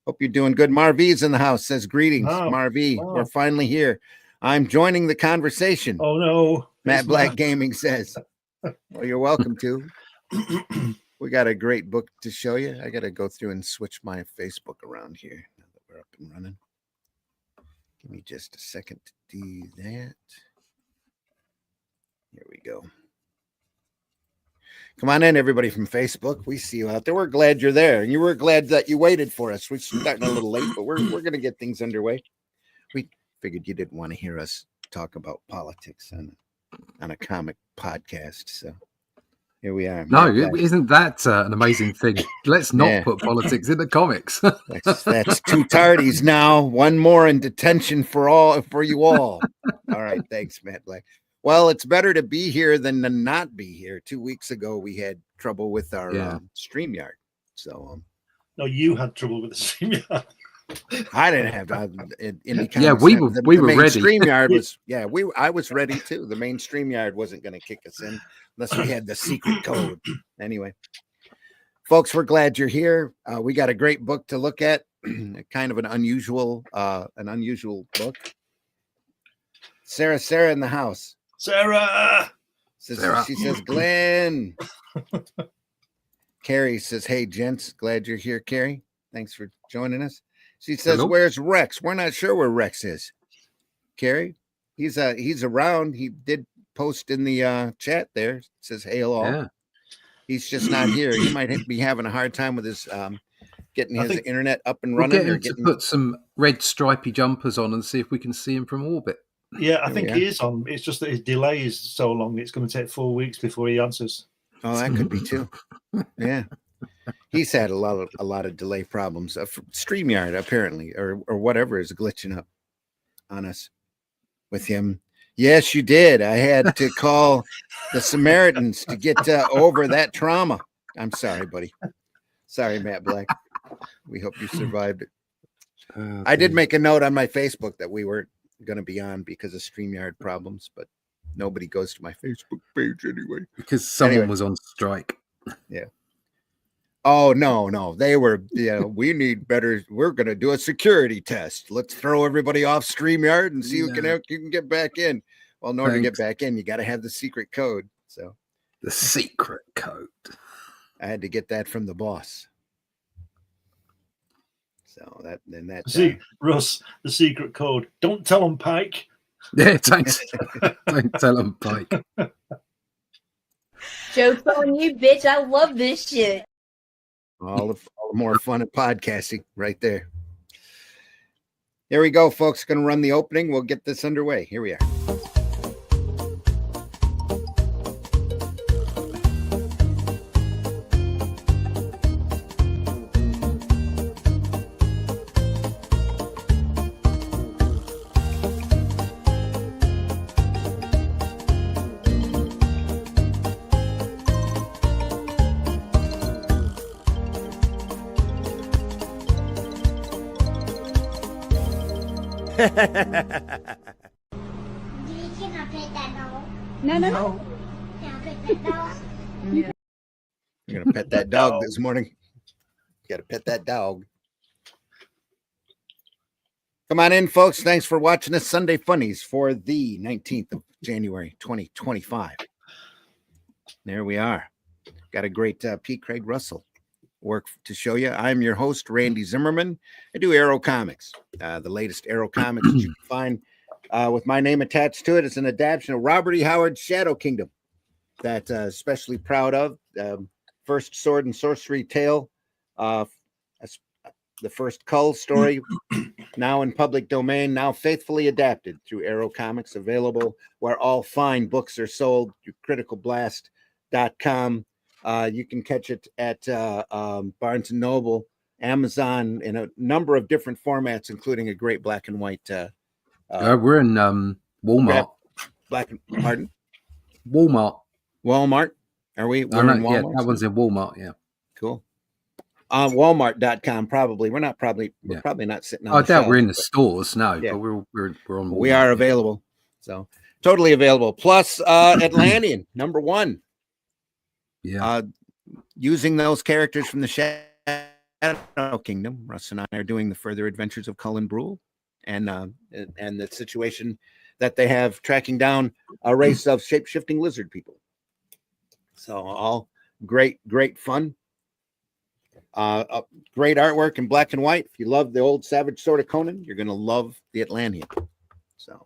Hope you're doing good. Marvy's in the house. Says greetings, Oh, Marvy. wow. We're finally here. I'm joining the conversation. Oh no, Matt Black Gaming says. Well, you're welcome to. We got a great book to show you. I got to go through and switch my Facebook around here now that we're up and running. Give me just a second to do that. Here we go. Come on in, everybody from Facebook. We see you out there. We're glad you're there. And you were glad that you waited for us. We're starting a little late, but we're going to get things underway. We figured you didn't want to hear us talk about politics on a comic podcast. So here we are. No, isn't that an amazing thing? Let's not put politics in the comics. That's two tardies now. One more in detention for you all. All right. Thanks, Matt Black. Well, it's better to be here than to not be here. 2 weeks ago, we had trouble with our StreamYard. So, no, you had trouble with the StreamYard. I didn't have any. Yeah, we were ready. StreamYard was I was ready too. The main StreamYard wasn't going to kick us in unless we had the secret code. Anyway, folks, we're glad you're here. We got a great book to look at. Kind of an unusual book. Sarah in the house. Sarah. She says, Glenn. Carrie says, hey, gents. Glad you're here, Carrie. Thanks for joining us. She says, hello. Where's Rex? We're not sure where Rex is. Carrie, he's around. He did post in the chat there. It says, hey, hello. Yeah. He's just not here. He might be having a hard time with his getting his internet up and running. We'll get him to put some red stripy jumpers on and see if we can see him from orbit. Yeah, I think he is on. It's just that his delay is so long. It's going to take 4 weeks before he answers. Oh, that could be too. Yeah, he's had a lot of delay problems. StreamYard apparently, or whatever, is glitching up on us with him. Yes, you did. I had to call the Samaritans to get over that trauma. I'm sorry, buddy. Sorry, Matt Black. We hope you survived it. I did make a note on my Facebook that we weren't going to be on because of StreamYard problems, but nobody goes to my Facebook page anyway. Because someone was on strike. Yeah. Oh, no. They were, we need better. We're going to do a security test. Let's throw everybody off StreamYard and see who can get back in. Well, in order to get back in, you got to have the secret code. So the secret code. I had to get that from the boss. So see, Russ, the secret code. Don't tell them, Pike. Yeah, thanks. Don't tell them, Pike. Joke's on you, bitch. I love this shit. All the more fun at podcasting right there. Here we go, folks. Going to run the opening. We'll get this underway. Here we are. You cannot pet that dog. No. Can I pet that dog? Yeah. You're going to pet that dog this morning. You got to pet that dog. Come on in, folks. Thanks for watching us Sunday Funnies for the 19th of January, 2025. There we are. Got a great P. Craig Russell work to show you. I'm your host, Randy Zimmerman. I do Arrow Comics. The latest Arrow Comics that you can find with my name attached to it. It's an adaptation of Robert E. Howard's Shadow Kingdom that especially proud of. First sword and sorcery tale, the first Cull story, now in public domain, now faithfully adapted through Arrow Comics, available where all fine books are sold, through criticalblast.com. You can catch it at Barnes & Noble, Amazon, in a number of different formats, including a great black and white. We're in Walmart. Pardon? Walmart. Are we? We're in Walmart? Yeah, that one's in Walmart, yeah. Cool. Walmart.com, probably. We're probably not sitting on I doubt we're in the stores, no, but we're on Walmart. We are available. So totally available. Plus Atlantean, number 1. Yeah. Using those characters from the Shadow Shadow Kingdom. Russ and I are doing the further adventures of Cullen Brule, and the situation that they have tracking down a race of shape-shifting lizard people. So all great fun. Great artwork in black and white. If you love the old Savage Sword of Conan, you're going to love the Atlantean. So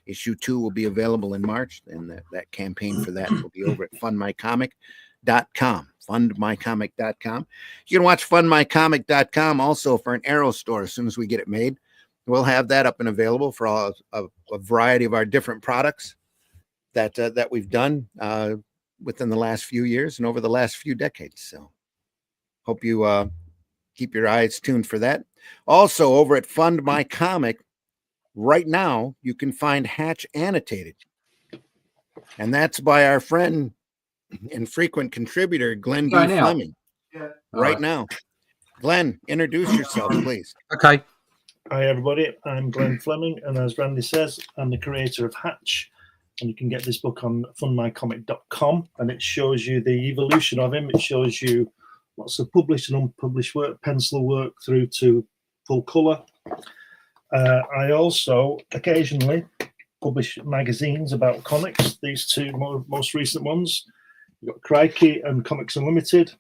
issue 2 will be available in March, and that campaign for that will be over at fundmycomic.com. Fundmycomic.com. You can watch fundmycomic.com also for an Arrow store as soon as we get it made. We'll have that up and available for a variety of our different products that we've done within the last few years and over the last few decades. So hope you keep your eyes tuned for that. Also, over at Fund My Comic, right now, you can find Hatch Annotated. And that's by our friend and frequent contributor, Glenn D. Fleming. Yeah. Right now. Glenn, introduce yourself, please. Okay. Hi, everybody. I'm Glenn Fleming, and as Randy says, I'm the creator of Hatch. And you can get this book on fundmycomic.com, and it shows you the evolution of him. It shows you lots of published and unpublished work, pencil work through to full colour. I also occasionally publish magazines about comics. These two most recent ones, you've got Crikey and Comics Unlimited.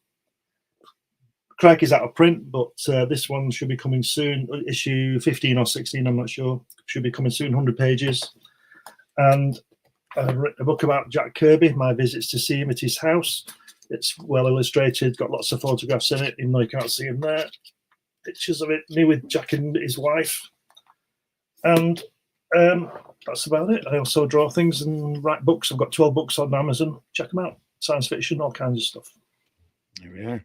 Crikey's out of print, but this one should be coming soon. Issue 15 or 16, I'm not sure. Should be coming soon, 100 pages. And I've written a book about Jack Kirby, my visits to see him at his house. It's well illustrated, got lots of photographs in it, even though you can't see him there. Pictures of it, me with Jack and his wife. And that's about it. I also draw things and write books. I've got 12 books on Amazon. Check them out. Science fiction, all kinds of stuff. There we are.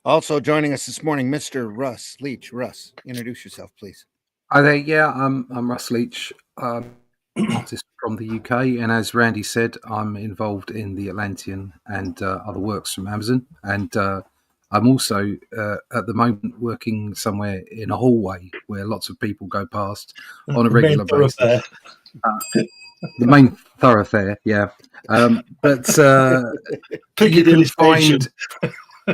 Also joining us this morning, Mr. Russ Leach. Russ, introduce yourself, please. Hi there. Yeah, I'm Russ Leach, artist from the UK, and as Randy said, I'm involved in the Atlantean and other works from Amazon. And I'm also at the moment working somewhere in a hallway where lots of people go past on a regular basis. The main thoroughfare, yeah. But Piccadilly Station.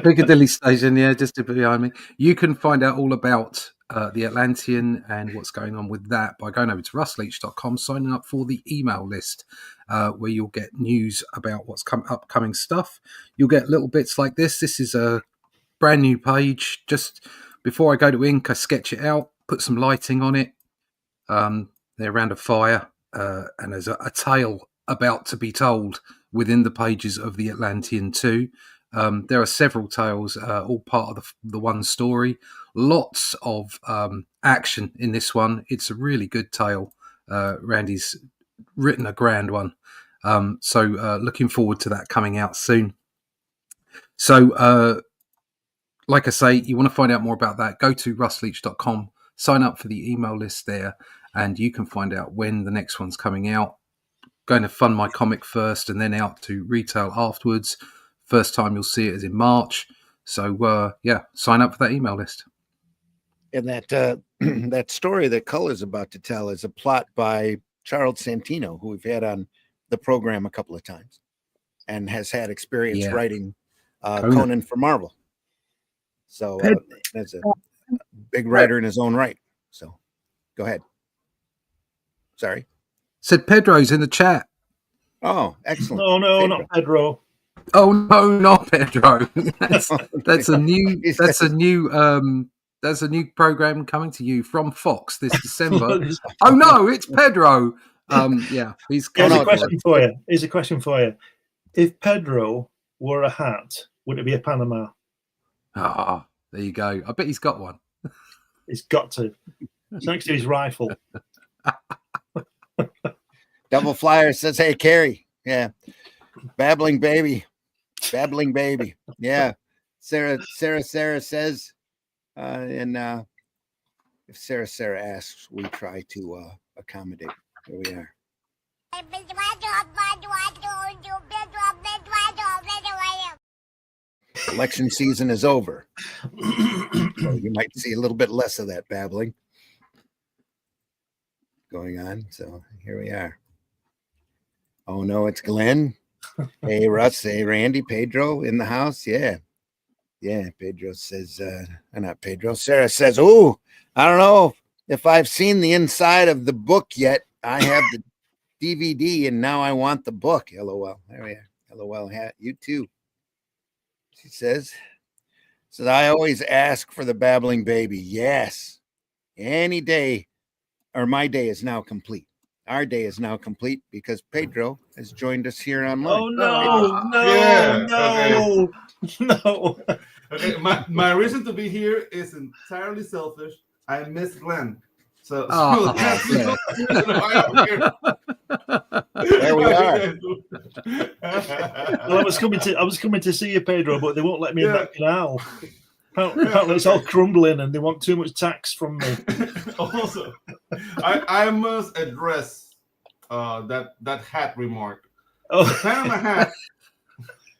Piccadilly Station, yeah, just behind me. You can find out all about the Atlantean and what's going on with that by going over to russleach.com, signing up for the email list, where you'll get news about what's upcoming stuff. You'll get little bits like this. This is a brand new page. Just before I go to ink, I sketch it out, put some lighting on it. They're around a fire, and there's a tale about to be told within the pages of the Atlantean 2. There are several tales, all part of the one story. Lots of action in this one. It's a really good tale. Randy's written a grand one. So looking forward to that coming out soon. So, like I say, you want to find out more about that, go to russleach.com, sign up for the email list there, and you can find out when the next one's coming out. Going to Fund My Comic first and then out to retail afterwards. First time you'll see it is in March. So, yeah, sign up for that email list. And that that story that Culler's about to tell is a plot by Charles Santino, who we've had on the program a couple of times and has had experience writing Conan for Marvel. So that's a big writer in his own right. So go ahead. Sorry. Said Pedro's in the chat. Oh, excellent. No, Pedro. not Pedro. Oh no, not Pedro. That's a new program coming to you from Fox this December. Oh no, it's Pedro. Yeah, he's Here's a question for you. Here's a question for you. If Pedro wore a hat, would it be a Panama? Ah, there you go. I bet he's got one. He's got to. It's next to his rifle. Double Flyer says, "Hey, Carrie, yeah, babbling baby. Yeah." Sarah says, and if Sarah asks, we try to accommodate. Here we are. Election season is over, so you might see a little bit less of that babbling going on. So here we are. Oh no, it's Glenn. Hey Russ, hey Randy, Pedro in the house. Yeah. Yeah, Pedro says, not Pedro. Sarah says, "Oh, I don't know if I've seen the inside of the book yet. I have the DVD, and now I want the book." LOL. There we are. LOL. You too. She says, "I always ask for the babbling baby. Yes, any day, or my day is now complete. Our day is now complete because Pedro has joined us here online." Oh no, Yeah, no, no. Okay, my reason to be here is entirely selfish. I miss Glenn. So Oh, that's yeah. the reason why I'm here. There we are. Well, I was coming to see you, Pedro, but they won't let me in Yeah. that canal. Apparently, it's all crumbling, and they want too much tax from me. Also, I must address that hat remark. The Oh, Panama hat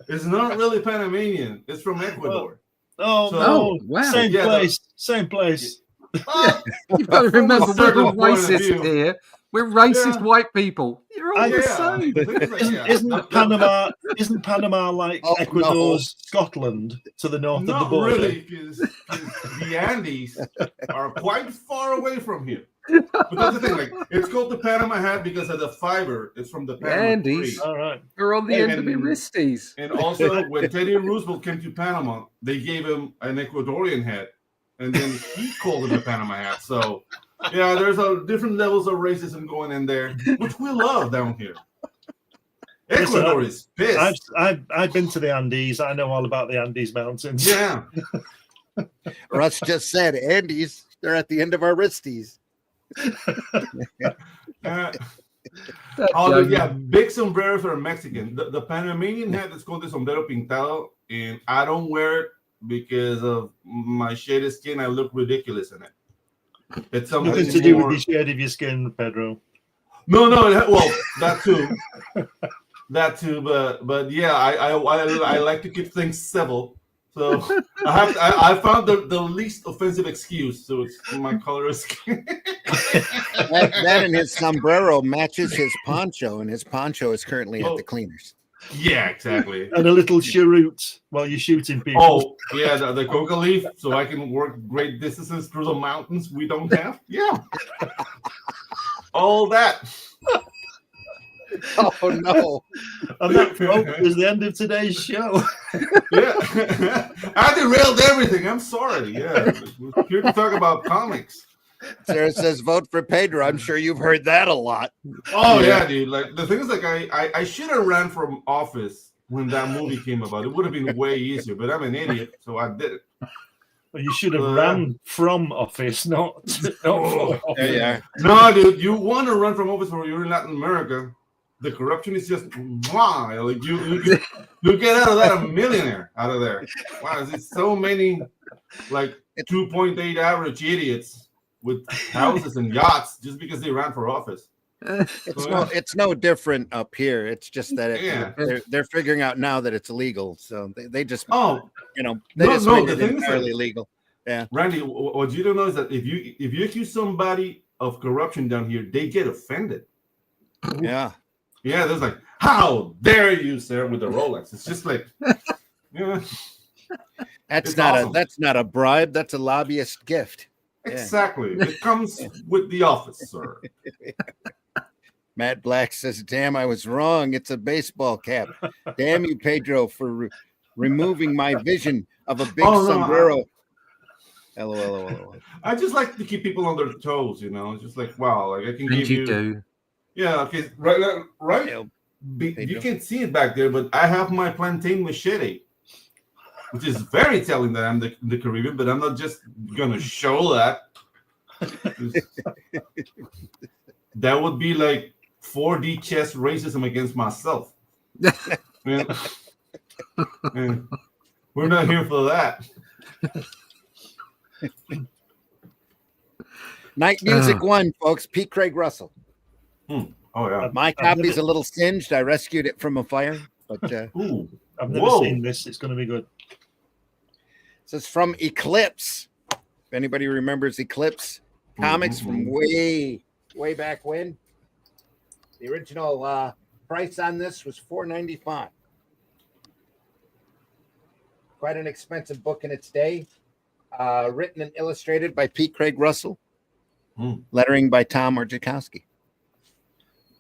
is not really Panamanian. It's from Ecuador. oh So- no! Oh, wow. Same Yeah, place, same place. Well, You've got to from a remember, we're certain all point of racist view. here. We're racist Yeah. white people. You're all the yeah, same. the thing is like, yeah, Isn't Panama like Oh, Ecuador's Scotland to the north of the Not border? really, because the Andes are quite far away from here. But that's the thing, like it's called the Panama hat because of the fiber. It's from the Panama Andes. tree. All right. We're on the And- end of the wristies. And also, when Teddy Roosevelt came to Panama, they gave him an Ecuadorian hat, and then he called it a Panama hat. So, yeah, there's different levels of racism going in there, which we love down here. Ecuador is pissed. I've been to the Andes. I know all about the Andes Mountains. Yeah. Russ just said, "Andes, they're at the end of our wristies." Although, yeah, big sombreros are Mexican. The Panamanian hat is called the sombrero pintado, and I don't wear it because of my shaded skin. I look ridiculous in it. It's something Nothing to do more... with the shade of your skin, Pedro. No, well, that too. That too, but yeah, I like to keep things civil. So I found the least offensive excuse. So it's my color of skin. That and his sombrero matches his poncho, and his poncho is currently at the cleaners. Yeah, exactly. And a little cheroot while you're shooting people. Oh, yeah, the coca leaf, so I can work great distances through the mountains we don't have. Yeah. All that. Oh no! And that, folks, is the end of today's show. Yeah. I derailed everything. I'm sorry. Yeah. We're here to talk about comics. Sarah says, "Vote for Pedro." I'm sure you've heard that a lot. Oh yeah, dude. Like the thing is, like I should have ran from office when that movie came about. It would have been way easier, but I'm an idiot, so I did it. Well, you should have ran from office, not from office. There you are. No, dude, you want to run from office when you're in Latin America. The corruption is just wow. Like you get out of that a millionaire out of there. Wow, there's so many like 2.8 average idiots with houses and yachts just because they ran for office. It's no different up here. It's just that Yeah. they're figuring out now that it's illegal, so they just Oh, they No, just no, made the it thing is entirely that- legal. Randy, what you don't know is that if you accuse somebody of corruption down here, they get offended. Yeah. Yeah, there's like, how dare you, sir, with the Rolex? It's just like, yeah, That's It's not awesome. that's not a bribe. That's a lobbyist gift. Yeah. exactly. It comes with the office, sir. Matt Black says, "Damn, I was wrong. It's a baseball cap. Damn you, Pedro, for removing my vision of a big Oh, no, sombrero." LOL. I just like to keep people on their toes, you know. It's just like, wow, like I can And give you do. Yeah, okay, right. Yeah, You can see it back there, but I have my plantain machete, which is very telling that I'm the Caribbean, but I'm not just gonna show that. That would be like 4D chess racism against myself. Yeah. Yeah. We're not here for that. Night Music 1, folks. Pete Craig Russell. Oh yeah. My copy's a little singed. I rescued it from a fire, but Ooh. I've never Whoa. seen this. It's going to be good. this is from Eclipse. If anybody remembers Eclipse comics from way back when, the original price on this was $4.95. quite an expensive book in its day. Written and illustrated by P. Craig Russell. Lettering by Tom Orzechowski.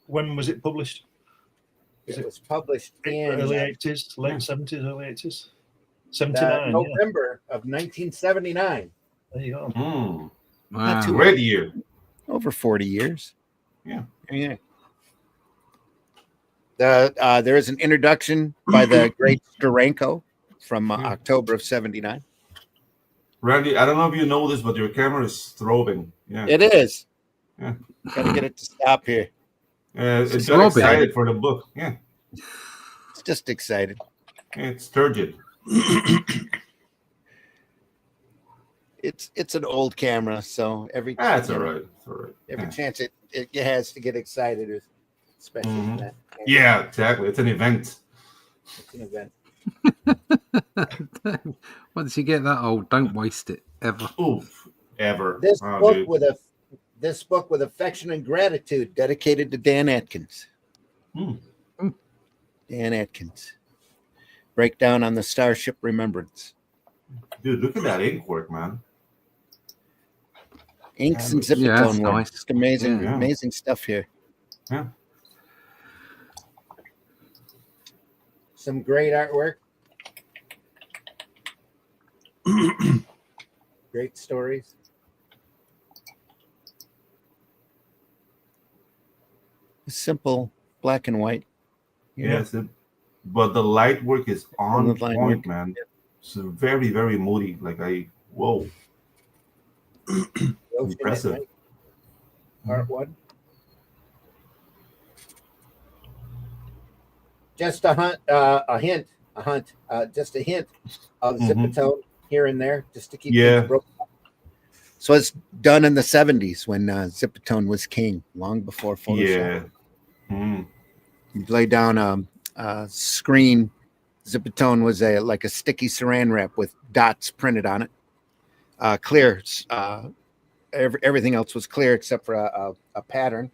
When was it published? It was published in Early 80s, late 70s, early 80s? 79. November of 1979. There you go. Wow. Not too Great year. Over 40 years. Yeah. There is an introduction by the great Steranko from October of 79. Randy, I don't know if you know this, but your camera is throbbing. Yeah. It is. Yeah. Gotta get it to stop here. It's got excited for the book. Yeah. It's just excited. It's turgid. It's an old camera, so That's all right. It's all right. Every chance it has to get excited, especially that. Yeah, exactly. It's an event. It's an event. Once you get that old, don't waste it ever. Oof, ever. This book dude. with affection and gratitude, dedicated to Dan Atkins. Dan Atkins. Breakdown on the Starship Remembrance. Dude, look at that ink work, man. Inks and zipatone work. Nice. Just amazing stuff here. Yeah. Some great artwork. Great stories. Simple black and white. Yes, but the light work is on point, work. man. It's very, very moody. Whoa. Impressive. Part one. Just a hint of zipatone here and there, just to keep things broken up. So it's done in the 70s when zipatone was king, long before Photoshop. Yeah. You lay down a screen. Zipatone was like a sticky saran wrap with dots printed on it. Clear. Everything else was clear except for a pattern.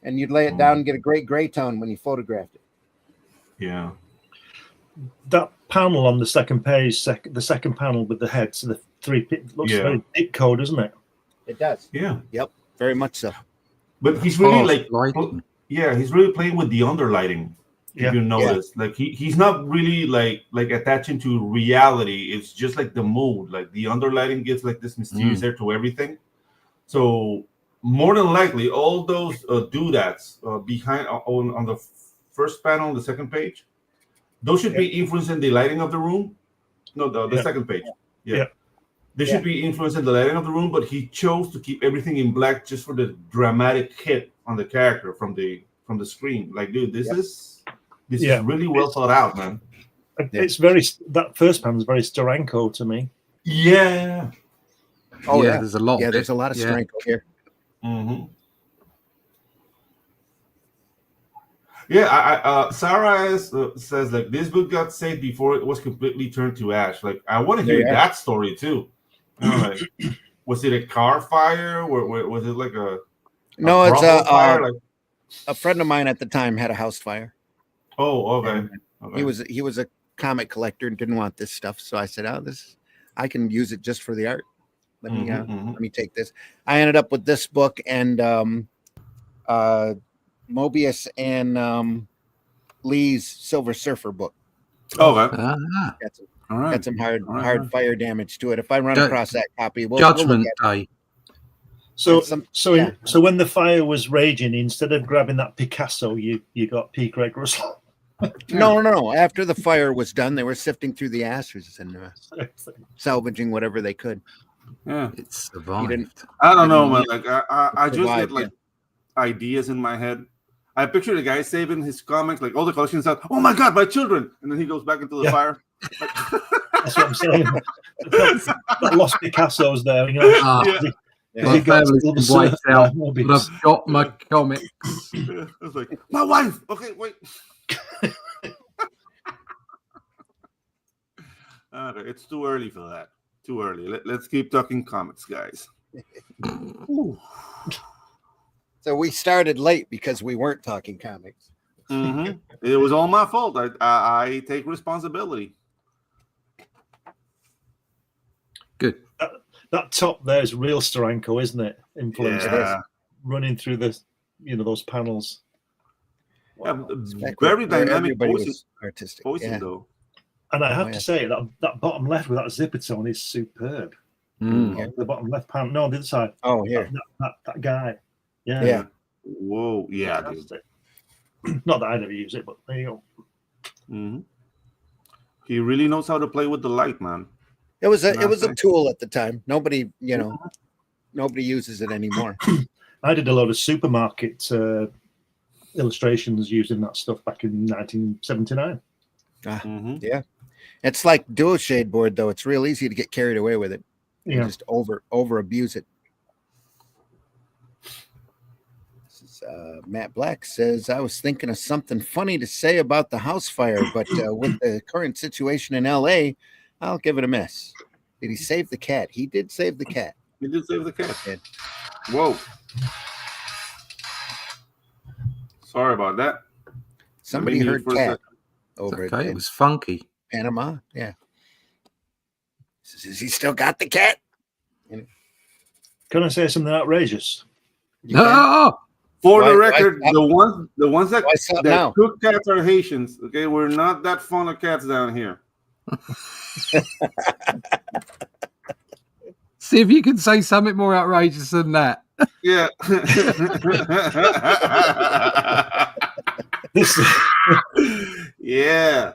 And you'd lay it down and get a great gray tone when you photographed it. Yeah. That panel on the second page, the second panel with the heads, so the three looks very thick code, doesn't it? It does. Yeah. Yep. Very much so. But he's really he's really playing with the underlighting. If you notice, like he's not really like attaching to reality. It's just like the mood, like the underlighting gives like this mysterious air to everything. So more than likely, all those doodads behind on the first panel on the second page, those should be influencing the lighting of the room. No, the second page. Yeah. They should be influencing the lighting of the room, but he chose to keep everything in black just for the dramatic hit on the character from the screen. Like, dude, this is really well thought out, man. It's that first panel is very Steranko to me. Yeah. Oh yeah, there's a lot. Yeah, there's a lot of strength here. Mm-hmm. Yeah, Sarah says like this book got saved before it was completely turned to ash. Like, I want to hear that story too. You know, like, was it a car fire? Or was it like a no? It's fire? A friend of mine at the time had a house fire. Oh, okay. He was a comic collector and didn't want this stuff, so I said, I can use it just for the art. Let me take this. I ended up with this book and Mobius and Lee's Silver Surfer book. Okay. Got some hard fire damage to it. If I run across that copy, Judgment Day. So when the fire was raging, instead of grabbing that Picasso, you got P. Craig Russell. No. After the fire was done, they were sifting through the ashes and salvaging whatever they could. Yeah, it survived. I don't know, man. Like I just get like ideas in my head. I picture the guy saving his comics, like all the collections out. Oh my God, my children! And then he goes back into the fire. That's what I'm saying. That lost Picasso's there. You know? My family's wiped out, but I've got my comics. It's like, my wife! Okay, wait. Okay, it's too early for that. Too early. Let's keep talking comics, guys. So we started late because we weren't talking comics. Mm-hmm. It was all my fault. I take responsibility. Good. That top there is real Steranko, isn't it? Influence Yeah. running through the, those panels. Yeah, Back very where dynamic everybody voicing, was artistic. voicing Yeah. though. And I have yeah. to say that bottom left with that zipper tone is superb. Mm. The bottom left panel, no, on the other side. Oh, here. That guy. Yeah. Yeah. Whoa, yeah, dude. Fantastic. Not that I never use it, but there you go. Mm-hmm. He really knows how to play with the light, man. It was a Fantastic. tool at the time. Nobody, nobody uses it anymore. I did a lot of supermarket illustrations using that stuff back in 1979. Mm-hmm. Yeah. It's like dual shade board though. It's real easy to get carried away with it. You Yeah. just over abuse it. This is, Matt Black says, I was thinking of something funny to say about the house fire, but with the current situation in LA, I'll give it a miss. Did he save the cat? He did save the cat. He did save the cat. Did. Whoa. Sorry about that. Somebody Let me heard mute for a cat second. over Okay, it in was funky. Panama. Yeah. Says he still got the cat? Can I say something outrageous? You can? Oh, For the Why- record, why- the ones that, why stop that now? cook cats are Haitians. Okay, we're not that fond of cats down here. see if you can say something more outrageous than that. Yeah. This Yeah.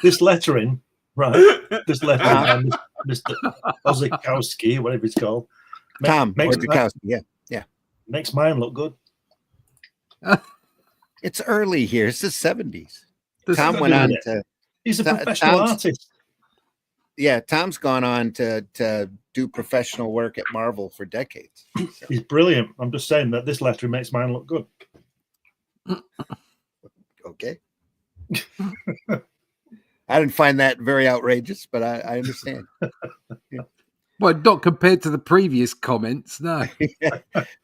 this lettering, right? This lettering, Mr. Ozikowski, whatever it's called, Tom makes Orzechowski, yeah. makes mine look good. It's early here. It's the 70s. This- Tom went on to He's a Tom's- professional artist. yeah, Tom's gone on to do professional work at Marvel for decades. So, He's brilliant. I'm just saying that this lettering makes mine look good. okay. I didn't find that very outrageous, but I understand. Well, not compared to the previous comments, no.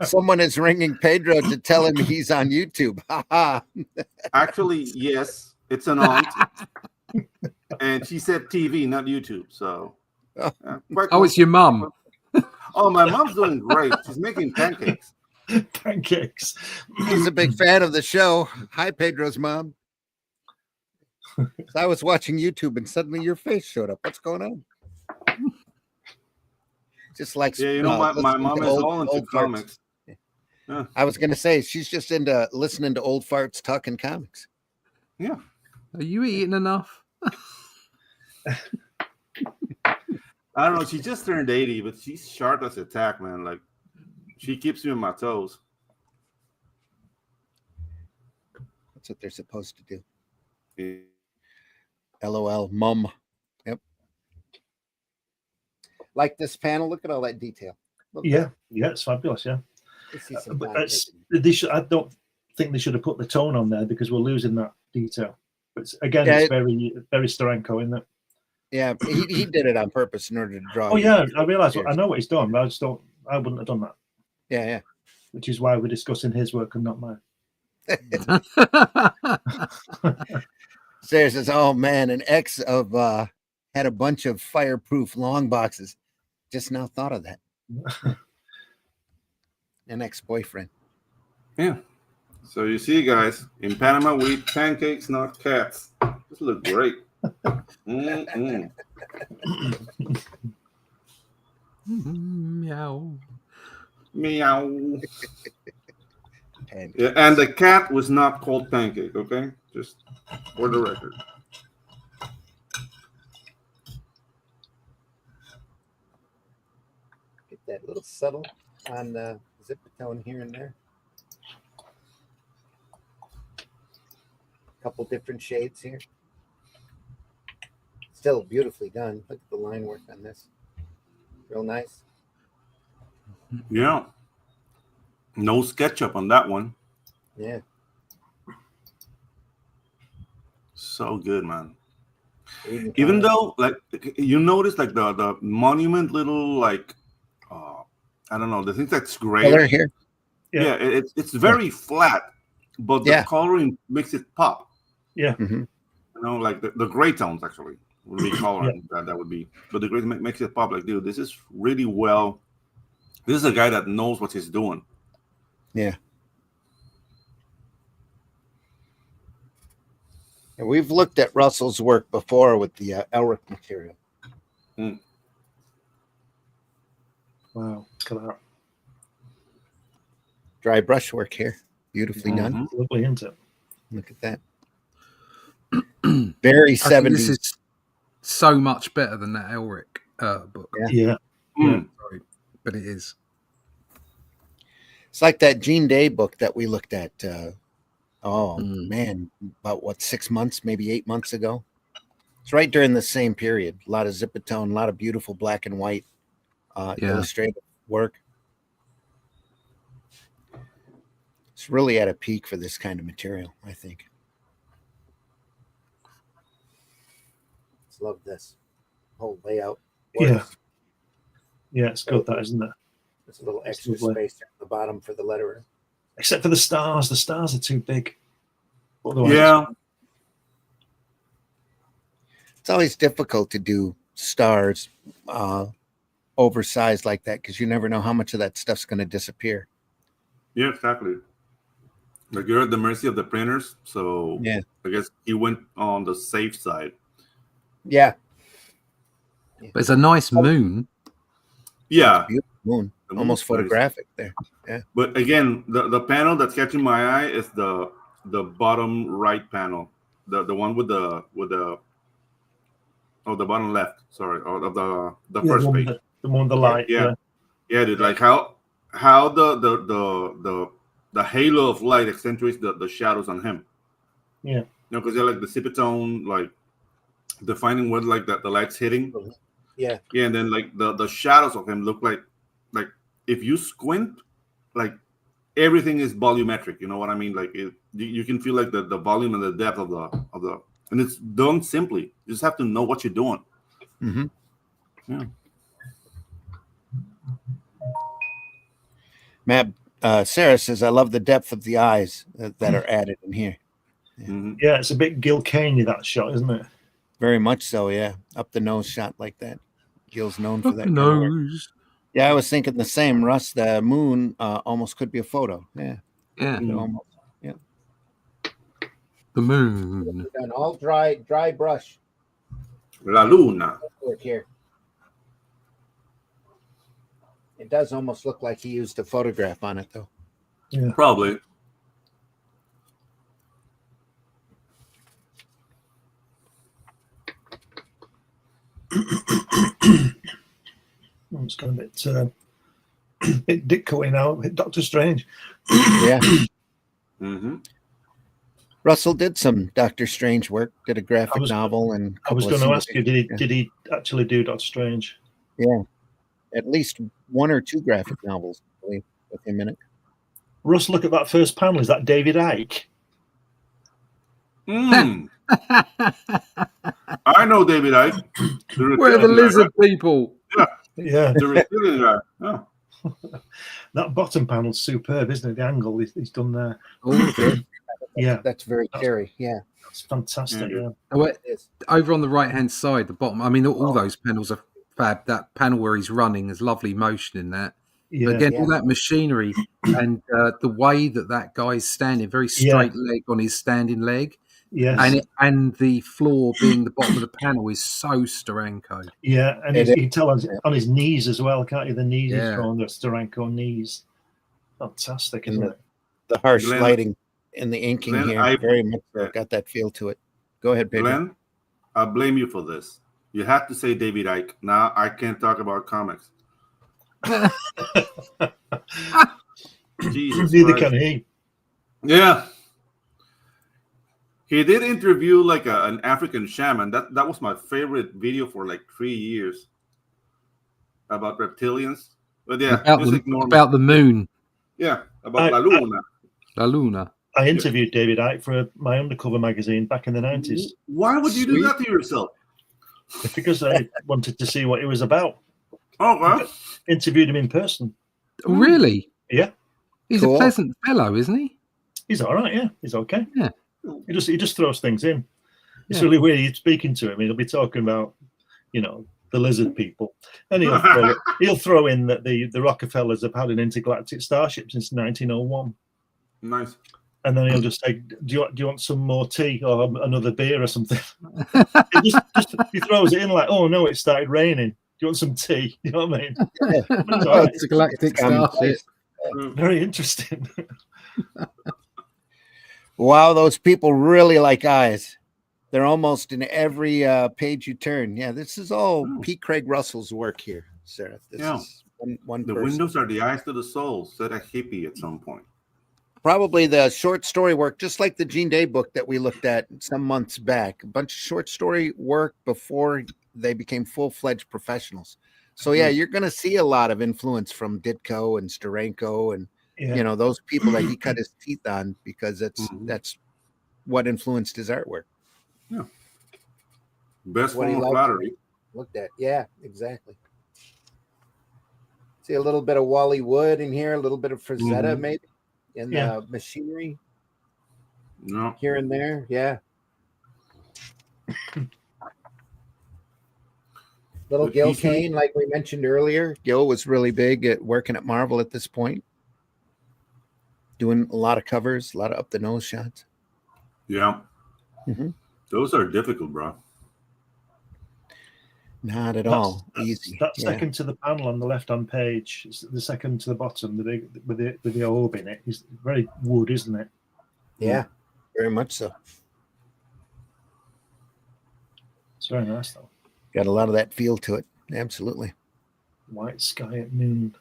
Someone is ringing Pedro to tell him he's on YouTube. Ha ha. Actually, yes, it's an aunt. And she said TV, not YouTube. So, quite Oh, it's your mum. Oh, my mom's doing great. She's making pancakes. Pancakes. He's a big fan of the show. Hi, Pedro's mom. So I was watching YouTube and suddenly your face showed up. What's going on? Just like Yeah, you know, my listening mom to is old- all into old farts. comics. I was gonna say she's just into listening to old farts talking comics. Yeah. Are you eating enough? I don't know. She just turned 80, but she's sharp as a tack, man. Like, she keeps me on my toes. That's what they're supposed to do. Yeah. LOL, mum. Yep. Like this panel. Look at all that detail. Look, Yeah, it's fabulous. Yeah, let's see some but body I don't think they should have put the tone on there because we're losing that detail. But again, Yeah, it's very Steranko, isn't it? Yeah, he did it on purpose in order to draw. Oh you. yeah, I realise. I know what he's done, but I wouldn't have done that. Yeah. Which is why we're discussing his work and not mine. Sarah says, "Oh man, an ex of had a bunch of fireproof long boxes. Just now thought of that. An ex-boyfriend. Yeah. So you see, guys, in Panama, we eat pancakes, not cats. This look great. Mm-mm. Meow. Meow. And Yeah, and the cat was not called Pancake, okay? Just for the record. get that little subtle on the zipper tone here and there. Couple different shades here. Still beautifully done. Look at the line work on this. Real nice. Yeah. No SketchUp on that one. Yeah. So good, man. Even though, like, you notice, like, the monument little, like, I don't know, the things that's gray. color here. Yeah, it's very flat, but the Yeah. coloring makes it pop. Yeah. Mhm. You know, like the gray tones, actually. would be color that would be. But the great makes it pop. Like, dude, this is really well. This is a guy that knows what he's doing. Yeah. And we've looked at Russell's work before with the Elric material. Wow, look at that. Dry brushwork here. Beautifully done. Lovely, isn't it? Look at that. Very I think 70s. this is so much better than that Elric book. Yeah. Sorry, but it is. It's like that Jean Day book that we looked at. Man, about 6 months, maybe 8 months ago. It's right during the same period. A lot of zipatone, a lot of beautiful black and white illustrative work. It's really at a peak for this kind of material, I think. Just love this whole layout. Yeah. Yeah, it's good, that, isn't it? There's a little extra space at the bottom for the letterer. Except for the stars. The stars are too big. Otherwise, Yeah. It's always difficult to do stars oversized like that because you never know how much of that stuff's going to disappear. Yeah, exactly. Like, you're at the mercy of the printers. So Yeah. I guess he went on the safe side. Yeah. But it's a nice moon. Yeah. Beautiful moon. The moon's Almost nice. photographic there. But again, the panel that's catching my eye is the bottom right panel, the one with the bottom left. Sorry, or of the first page. The one with the light. Yeah, dude. Like how the halo of light accentuates the shadows on him. Yeah. You know, because they're like the sipitone, like defining what like the light's hitting. Yeah. Yeah, and then like the shadows of him look like if you squint, like everything is volumetric. You know what I mean? Like you can feel like the volume and the depth of the, and it's done simply. You just have to know what you're doing. Mm-hmm. Yeah. Matt, Sarah says, I love the depth of the eyes that are added in here. Yeah, it's a bit Gil Caney, that shot, isn't it? Very much so, yeah. Up the nose shot like that. Gil's known for that. Nose. Yeah, I was thinking the same. Russ, the moon almost could be a photo. Yeah. Yeah. Almost. Yeah. The moon. Done all dry brush La Luna. work here. It does almost look like he used a photograph on it, though. Yeah. Probably. It's got a bit Ditko now, a bit Doctor Strange. Yeah. Mm-hmm. Russell did some Doctor Strange work, did a graphic novel. And I was going to ask you, did he actually do Doctor Strange? Yeah. At least one or two graphic novels with him in it. Russ, look at that first panel. Is that David Icke? I know David Icke. Where are the lizard people? Yeah. The reptilian guy. Oh. That bottom panel's superb, isn't it? The angle he's done there. Oh, okay. Yeah. That's very scary. Yeah. That's fantastic. Yeah. Over on the right hand side, the bottom. I mean, all those panels are fab. That panel where he's running, there's lovely motion in that. Yeah. But again, all that machinery and the way that guy's standing, very straight leg on his standing leg. Yes. And the floor being the bottom of the panel is so Steranko. Yeah, and you can tell on his knees as well, can't you? The knees is drawn, the Steranko knees. Fantastic, isn't it? The harsh lighting and the inking here very much got that feel to it. Go ahead, Pedro. Glenn, I blame you for this. You have to say David Icke. Now I can't talk about comics. Jesus Neither Christ. can he. Yeah. He did interview like an African shaman. That was my favorite video for like 3 years about reptilians. But yeah, about the moon. Yeah, about La Luna. La Luna. I interviewed David Icke for my undercover magazine back in the 90s. Why would you do that to yourself? Because I wanted to see what he was about. Oh, well. Interviewed him in person. Really? Yeah. He's a pleasant fellow, isn't he? He's all right, yeah. He's okay. Yeah. He just throws things in. It's really weird. You're speaking to him, he'll be talking about, the lizard people, and he'll throw in that the Rockefellers have had an intergalactic starship since 1901. Nice. And then he'll just say, "Do you want some more tea or another beer or something?" He throws it in like, "Oh no, it started raining. Do you want some tea?" You know what I mean? It's a galactic starship. Very interesting. Wow, those people really like eyes. They're almost in every page you turn. Yeah, this is all P. Craig Russell's work here, Sarah. This is one The person. windows are the eyes to the soul, said a hippie at some point. Probably the short story work, just like the Gene Day book that we looked at some months back. A bunch of short story work before they became full-fledged professionals. So yeah, you're going to see a lot of influence from Ditko and Steranko and those people that he cut his teeth on, because that's what influenced his artwork. Yeah. Best What he form of liked flattery. Looked at. Yeah, exactly. See a little bit of Wally Wood in here, a little bit of Frazetta maybe in the machinery. No. Here and there. Yeah. Little Gil Kane, like we mentioned earlier. Gil was really big at working at Marvel at this point. Doing a lot of covers, a lot of up the nose shots. Yeah. Mm-hmm. Those are difficult, bro. Not at all easy. That second to the panel on the left-hand page, the second to the bottom, the big with the orb in it, is very wood, isn't it? Yeah, very much so. It's very nice though. Got a lot of that feel to it. Absolutely. White sky at noon.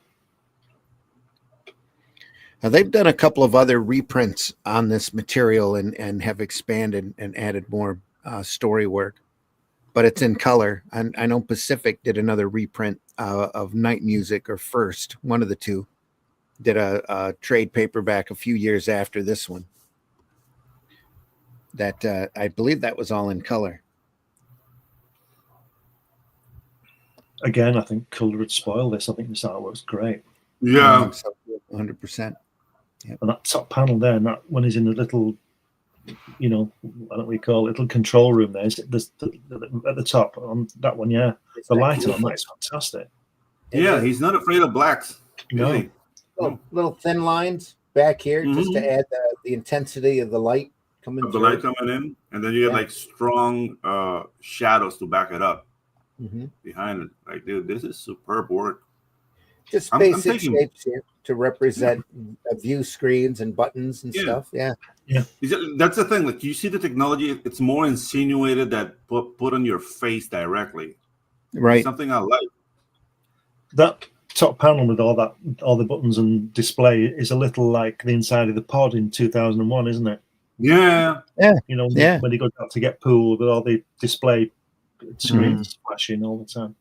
Now, they've done a couple of other reprints on this material and have expanded and added more story work, but it's in color. I know Pacific did another reprint of Night Music, or First, one of the two, did a trade paperback a few years after this one. That I believe that was all in color. Again, I think color would spoil this. I think this artwork's great. Yeah. 100%. Yep. And that top panel there, and that one is in a little, I don't know what we call it, little control room there. At the top on that one, yeah. The light on that's fantastic. Yeah, he's not afraid of blacks. No. Little thin lines back here just to add the intensity of the light coming through. The light coming in, and then you get like strong shadows to back it up behind it. Like, dude, this is superb work. Just basic shapes here to represent view screens and buttons and stuff. Yeah. That's the thing. Like, you see the technology; it's more insinuated that put on your face directly. Right. It's something I like. That top panel with all the buttons and display is a little like the inside of the pod in 2001, isn't it? Yeah. Yeah. When he goes out to get pool with all the display screens flashing all the time.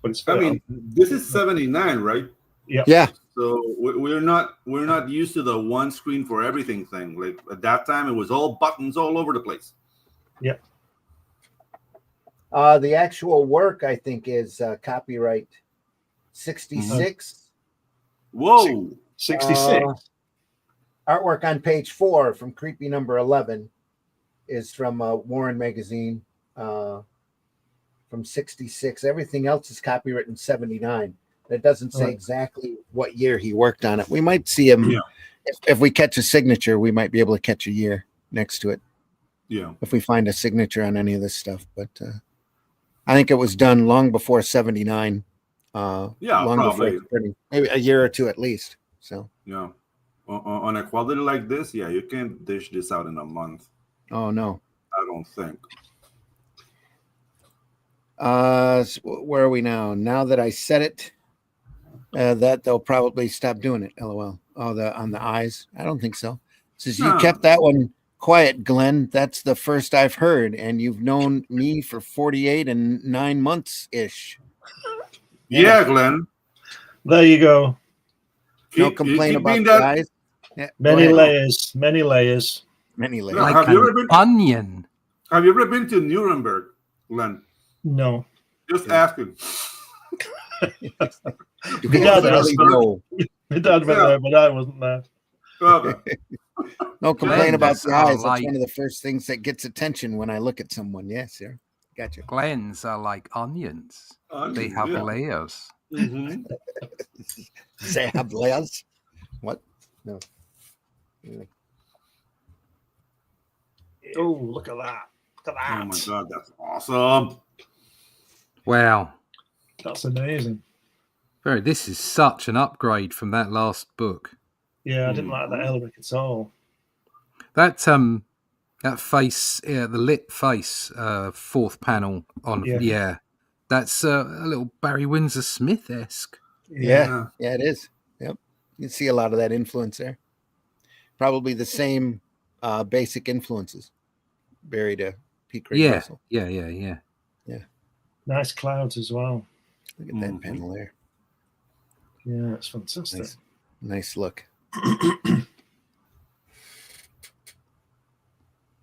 But it's this is 79, right? Yeah. Yeah. So we're not used to the one screen for everything thing. Like, at that time, it was all buttons all over the place. Yeah. The actual work, I think, is copyright 66. Whoa. 66. Artwork on page 4 from Creepy number 11 is from Warren Magazine from 66. Everything else is copyrighted in 79. It doesn't say exactly what year he worked on it. We might see him. Yeah. If we catch a signature, we might be able to catch a year next to it. Yeah. If we find a signature on any of this stuff. But I think it was done long before 79. Long probably. Before printing. Maybe a year or two at least. So yeah. On a quality like this, you can't dish this out in a month. Oh, no. I don't think. Where are we now? Now that I said it, that they'll probably stop doing it. LOL. Oh, on the eyes. I don't think so. Since you kept that one quiet, Glenn, that's the first I've heard, and you've known me for 48 and 9 months ish. Yeah, Glenn. There you go. No complaint about the eyes. Yeah, many layers. Like an onion. Have you ever been to Nuremberg, Glenn? No. Just asking. My dad went there, but I wasn't there. Okay. No complain about Glens the are eyes. That's like- one of the first things that gets attention when I look at someone. Yes, sir. Gotcha. Glens are like onions. They Onions, have yeah. layers. Mhm. They have layers. What? No. Oh, look at that. Look at that. Oh my god, that's awesome. Wow. That's amazing. This is such an upgrade from that last book. Yeah, I didn't like that Elric at all. That face, the lit face, fourth panel on, that's a little Barry Windsor Smith-esque. Yeah, it is. Yep. You can see a lot of that influence there. Probably the same basic influences buried to P. Craig Russell. Yeah. Nice clouds as well. Look at that panel there. Yeah, it's fantastic. Nice look.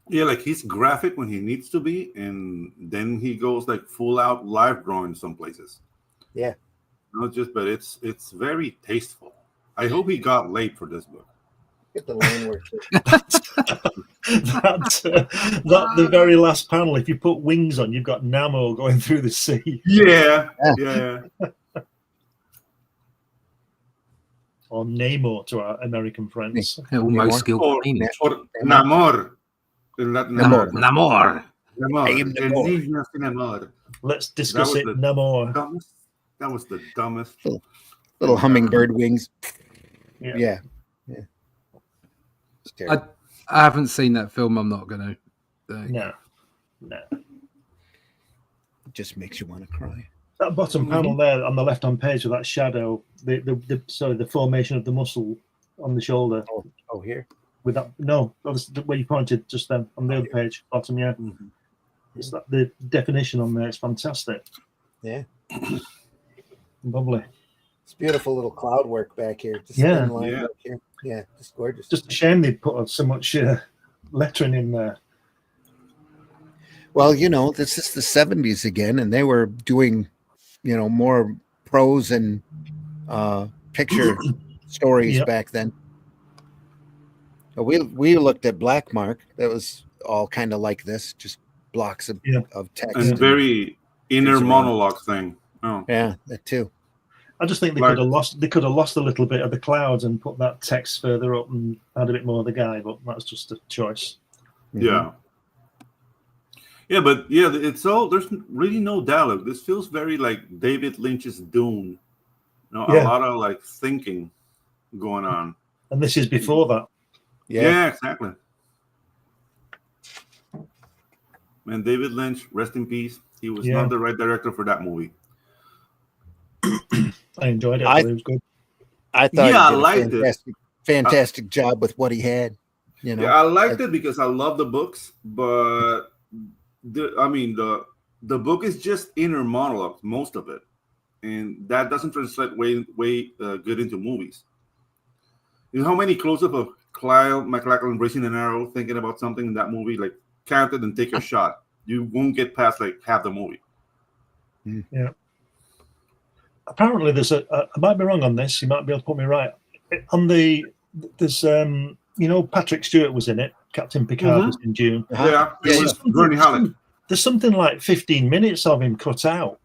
Yeah, like he's graphic when he needs to be, and then he goes like full out live drawing some places. Yeah. Not just, but it's very tasteful. I hope he got laid for this book. Get the line work. That the very last panel, if you put wings on, you've got Namo going through the sea. Yeah. Or Namor to our American friends. Almost skilled penis. Or Namor. In Latin America. Namor. I am El Namor. niño sin amor. Let's discuss was it, the Namor. That was the dumbest. Little hummingbird wings. Yeah. It's terrible. I haven't seen that film. I'm not going to. No. It just makes you want to cry. That bottom panel there on the left-hand page with that shadow, the formation of the muscle on the shoulder. Oh, here. With that, no, that was where you pointed just then on the other page, bottom. Yeah, it's that the definition on there. It's fantastic. Yeah, lovely. it's beautiful little cloud work back here. Just Yeah. thin line back here. Yeah, just gorgeous. Just a shame they put so much lettering in there. Well, this is the 70s again, and they were doing, more prose and picture stories back then. We looked at Black Mark. That was all kind of like this, just blocks of text. And very inner monologue thing. Oh. Yeah, that too. I just think they could have lost. They could have lost a little bit of the clouds and put that text further up and had a bit more of the guy. But that's just a choice. Yeah. Yeah, but it's all. There's really no dialogue. This feels very like David Lynch's Dune. A lot of like thinking going on. And this is before that. Yeah, exactly. Man, David Lynch, rest in peace. He was not the right director for that movie. I enjoyed it. It was good. I thought I he liked did a fantastic job with what he had. Yeah, I liked it because I love the books, but the book is just inner monologue, most of it, and that doesn't translate way good into movies. You know how many close-up of Kyle MacLachlan raising an arrow, thinking about something in that movie, like count it and take a shot. You won't get past like half the movie. Yeah. Apparently, there's I might be wrong on this. You might be able to put me right. There's Patrick Stewart was in it. Captain Picard was in June. Yeah, it was Gurney Halleck. There's something like 15 minutes of him cut out.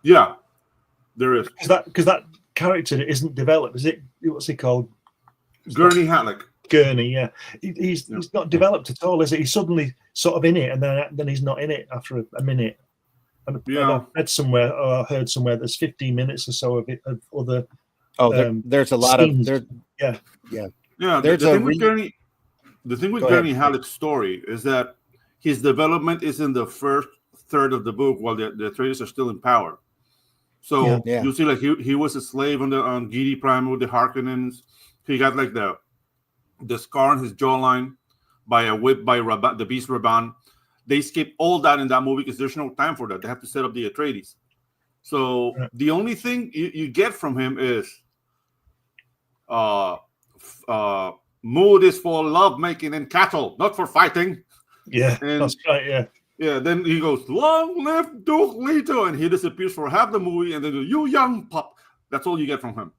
Yeah, there is. Because that character isn't developed. Is it? What's he called? Gurney Halleck. Gurney, yeah. He's not developed at all, is it? He's suddenly sort of in it, and then he's not in it after a minute. And I read somewhere, or I heard somewhere, there's 15 minutes or so of it of other. There's a lot scenes. of there. Yeah. There's the thing with Gurney Halleck's story is that his development is in the first third of the book, while the Atreides are still in power. So you see, like he was a slave on Gidi Prime with the Harkonnens. He got like the scar on his jawline by a whip by the Beast Raban. They skip all that in that movie because there's no time for that. They have to set up the Atreides. So the only thing you get from him is mood is for love making and cattle, not for fighting. Yeah, that's right. Yeah. Yeah, then he goes, long live Duke Leto, and he disappears for half the movie, and then you young pup. That's all you get from him.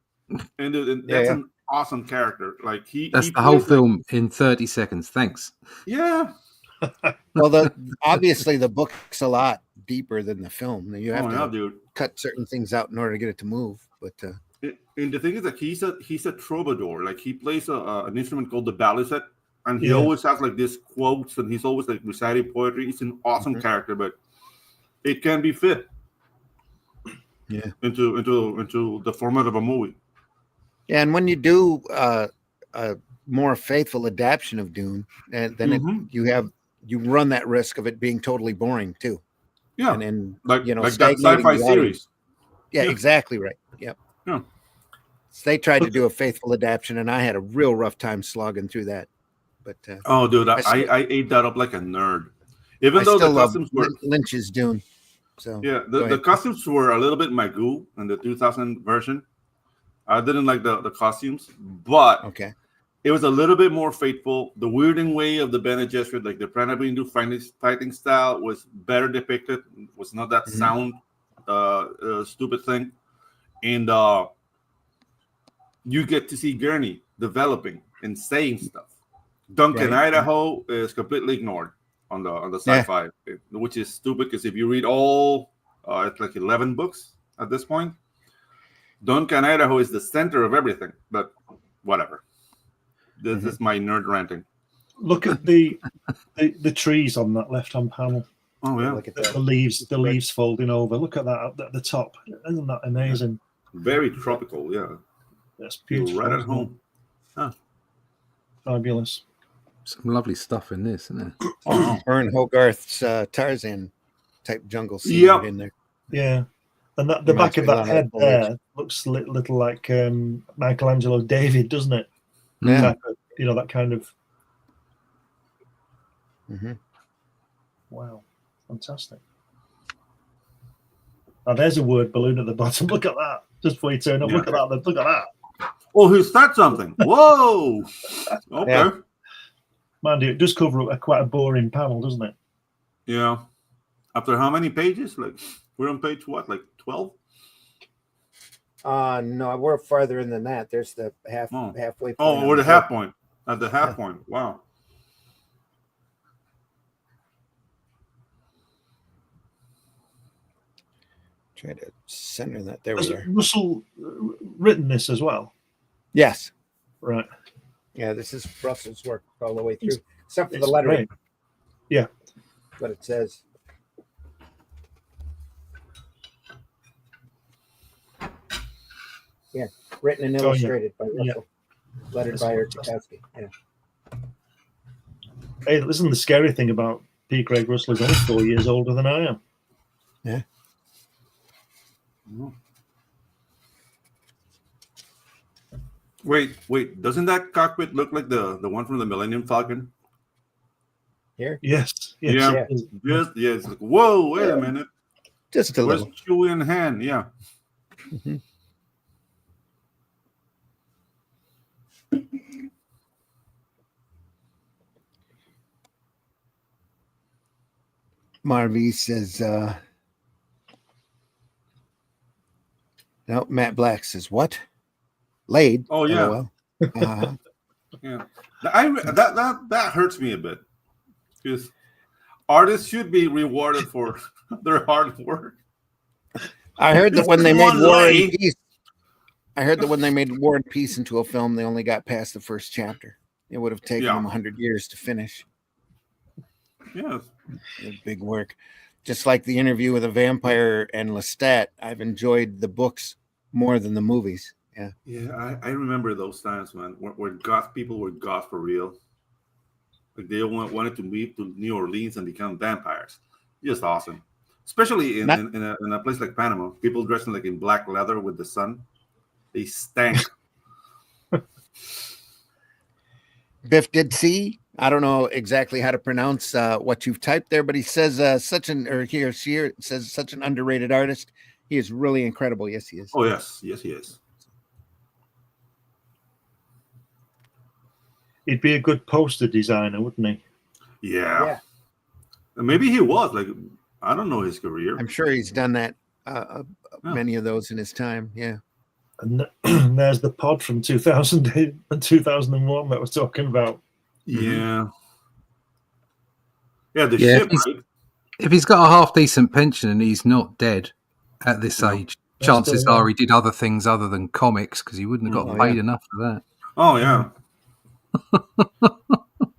And that's an awesome character. Like That's he the whole plays, like, film in 30 seconds. Thanks. yeah. Well, obviously the book's a lot deeper than the film. You have Oh to yeah, dude. cut certain things out in order to get it to move. But And the thing is that he's a troubadour. Like he plays an instrument called the baliset, and he Yeah. always has like these quotes, and he's always like reciting poetry. He's an awesome Mhm. character, but it can be fit into the format of a movie. yeah, and when you do a more faithful adaptation of Dune, and then Mhm. you run that risk of it being totally boring too, Yeah, and then like that stagnating sci-fi the audience. series. Yeah, Yeah. exactly right. Yep. Yeah. So they tried to do a faithful adaptation, and I had a real rough time slogging through that. But Oh, dude, I still, I ate that up like a nerd. Even I though still the love costumes were, Lynch's Dune. So yeah, go the ahead. costumes were a little bit magoo in the 2000 version. I didn't like the costumes, but Okay. it was a little bit more faithful. The weirding way of the Bene Gesserit, like the Planet Windu fighting style, was better depicted. Was not that Mhm. sound, stupid thing. And you get to see Gurney developing and saying stuff. Duncan, Right. Idaho is completely ignored on the Yeah. sci-fi, which is stupid because if you read all, it's like 11 books at this point. Duncan, Idaho is the center of everything, but whatever. This Mhm. is my nerd ranting. Look at the trees on that left-hand panel. Oh yeah, Look at The that. leaves folding over. Look at that up at the top. Isn't that amazing? very tropical. Yeah, That's you're beautiful. right at isn't it? home. Fabulous. Some lovely stuff in this, isn't there? Oh, Ern Hogarth's Tarzan type jungle scene Yep. right in there. Yeah. And the Reminds back me of a lot that of head that foliage. there looks little like Michelangelo David, doesn't it? Yeah. Type of, that kind of, hmm wow. Fantastic. Now there's a word balloon at the bottom. Look at that. Just before you turn up, Yeah. look at that. Look at that. oh, he said something. Whoa. Okay. Yeah. Mind you, it does cover up quite a boring panel, doesn't it? Yeah. After how many pages? Like we're on page what? Like 12? No, we're farther in than that. There's the halfway point. Oh, on we're the book. half point. At the half Yeah. point. Wow. Try to center that. There we Has are. Russell written this as well? Yes. Right. Yeah, this is Russell's work all the way through, except for the It's lettering. great. Yeah. What it says. Yeah, written and Oh, yeah. illustrated by Yeah. Russell. Lettered That's by fantastic. Ertikowski. Yeah. Hey, listen, the scary thing about P. Craig Russell is only 4 years older than I am. Yeah. Wait. Doesn't that cockpit look like the one from the Millennium Falcon? Here, Yes. Yeah. Yes. It's like, whoa, wait a minute. just a Where's little. Chewie in hand? Yeah. Mhm. Marvy says, no, Matt Black says, what? Laid. Oh, yeah. LOL. Uh-huh. Yeah. That hurts me a bit. Because artists should be rewarded for their hard work. I heard that when they made One War and lane. Peace, I heard that when they made War and Peace into a film, they only got past the first chapter. It would have taken Yeah. them 100 years to finish. Yes. It's big work. Just like the Interview with a Vampire and Lestat, I've enjoyed the books more than the movies. Yeah. Yeah, I remember those times, man, where goth people were goth for real. Like they wanted to move to New Orleans and become vampires. Just awesome. Especially in a place like Panama. People dressing like in black leather with the sun. They stank. Biff did see. I don't know exactly how to pronounce what you've typed there, but he says he or she says such an underrated artist. He is really incredible. Yes, he is. Oh, yes. Yes, he is. He'd be a good poster designer, wouldn't he? Yeah. Maybe he was. Like, I don't know his career. I'm sure he's done that. Yeah. Many of those in his time. Yeah. And there's the pod from 2000 and 2001 that we're talking about. Yeah. Yeah, the Yeah, ship, right? if he's got a half decent pension and he's not dead at this No. age, That's chances still, are he did other things other than comics because he wouldn't have got Oh, paid yeah. enough for that. Oh yeah.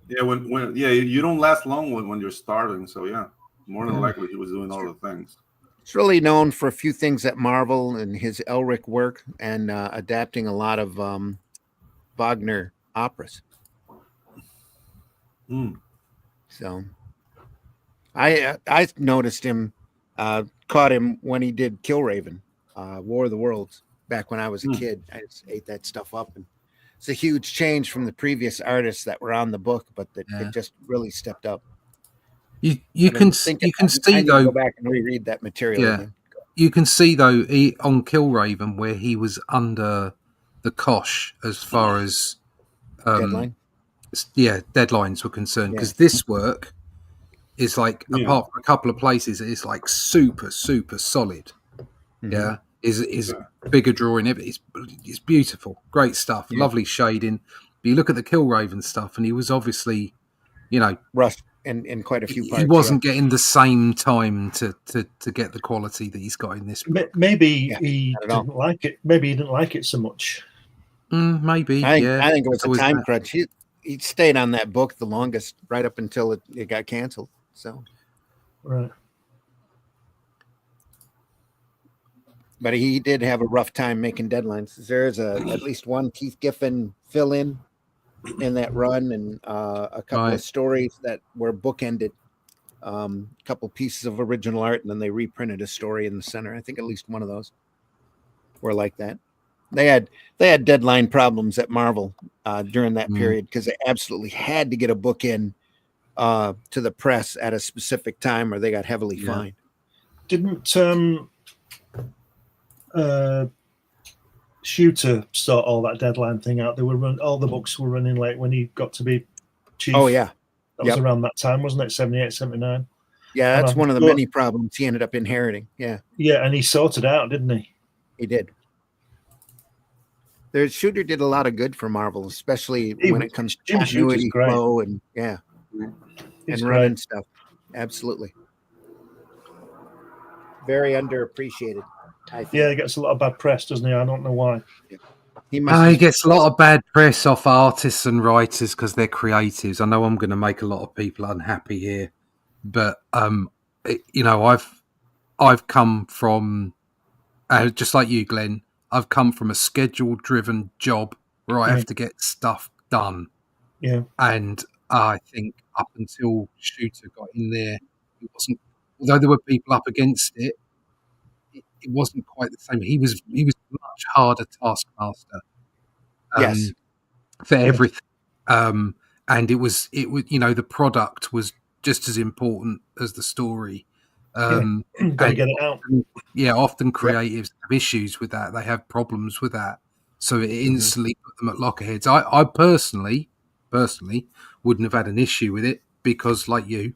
Yeah, when you don't last long when you're starving, so yeah, more than likely he was doing all the things. He's really known for a few things at Marvel and his Elric work and adapting a lot of Wagner operas. Mm. So I noticed him, caught him when he did Killraven, War of the Worlds, back when I was a kid. I just ate that stuff up, and it's a huge change from the previous artists that were on the book, but that Yeah. it just really stepped up. You I've can been thinking I need to though. go back and reread that material Yeah. again. You can see though on Killraven where he was under the cosh as far as Deadline. deadlines were concerned, Yeah. because this work is like, Yeah. apart from a couple of places, it's like super solid. Mhm. Yeah, is bigger drawing. It's beautiful, great stuff, Yeah. lovely shading. But you look at the Killraven stuff, and he was obviously, Rushed in quite a few parts. he wasn't getting the same time to get the quality that he's got in this book. Maybe Yeah, he not at all. didn't like it. Maybe he didn't like it so much. Maybe, I yeah. think it was It's a always time that. crunch. He stayed on that book the longest, right up until it got canceled. So, Right. but he did have a rough time making deadlines. There's at least one Keith Giffen fill in that run, and a couple Right. of stories that were bookended. A couple pieces of original art, and then they reprinted a story in the center. I think at least one of those were like that. They had deadline problems at Marvel during that period because they absolutely had to get a book in to the press at a specific time, or they got heavily fined. Didn't Shooter sort all that deadline thing out? They were all the books were running late when he got to be chief. Oh yeah, that was around that time, wasn't it? 78, 79. Yeah, And that's I'm one of the sure- many problems he ended up inheriting. Yeah, Yeah, and he sorted out, didn't he? he did. Shooter did a lot of good for Marvel, especially when it comes to Jim Shooter's continuity, great. flow, and He's and running stuff. Absolutely, very underappreciated. I think. Yeah, he gets a lot of bad press, doesn't he? I don't know why. He must. He gets a lot of bad press off artists and writers because they're creatives. I know I'm going to make a lot of people unhappy here, but I've come from just like you, Glenn. I've come from a schedule-driven job where I have to get stuff done. Yeah, and I think up until Shooter got in there, it wasn't. Although there were people up against it, it wasn't quite the same. He was much harder taskmaster. Yes. For everything. And it was the product was just as important as the story. gotta get it out. Often creatives have issues with that. They have problems with that. So it instantly put them at loggerheads. I personally wouldn't have had an issue with it because, like you,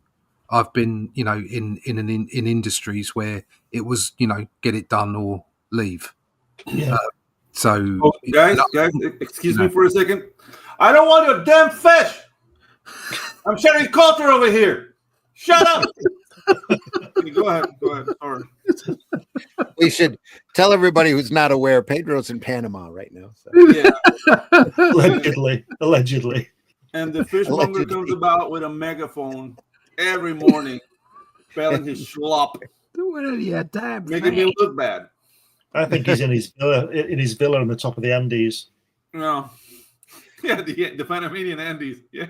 I've been, in industries where it was, get it done or leave. Yeah. So, guys, excuse me for a second. I don't want your damn fish. I'm sharing culture over here. Shut up. Go ahead. Sorry. We should tell everybody who's not aware, Pedro's in Panama right now. So. Yeah. Allegedly. And the fishmonger comes about with a megaphone every morning, spelling his schlop, damn, making me look bad. I think he's in his villa on the top of the Andes. No. Yeah, the Panamanian Andes. Yeah.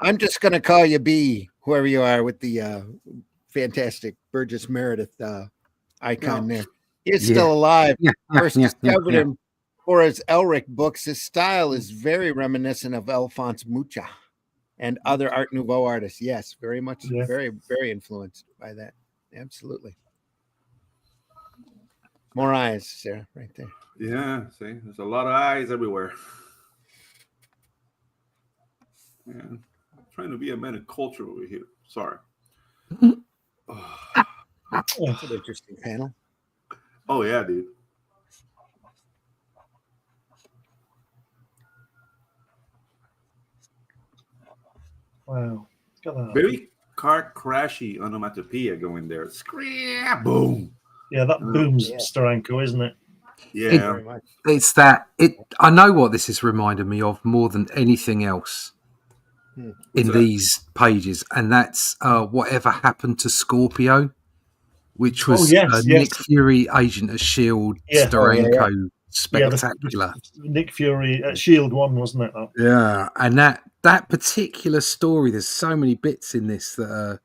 I'm just going to call you B, whoever you are, with the fantastic Burgess Meredith icon there. He's still alive. First discovered him for his Elric books. His style is very reminiscent of Alphonse Mucha and other Art Nouveau artists. Yes, very much, very, very influenced by that. Absolutely. More eyes, Sarah, right there. Yeah, see, there's a lot of eyes everywhere. Man, I'm trying to be a man of culture over here. Sorry. That's an interesting panel. Oh yeah, dude. Wow. Look at that. Very car crashy onomatopoeia going there. Scrap, boom. Yeah, that boom's Yeah. Steranko, isn't it? Yeah. Very much. It's that I know what this has reminded me of more than anything else in What's that? these pages, and that's Whatever Happened to Scorpio, which was yes, Nick yes. Fury, Agent of S.H.I.E.L.D., Yeah. Steranko, Yeah, spectacular. Nick Fury Shield one, wasn't it? That? Yeah, and that particular story, there's so many bits in this that are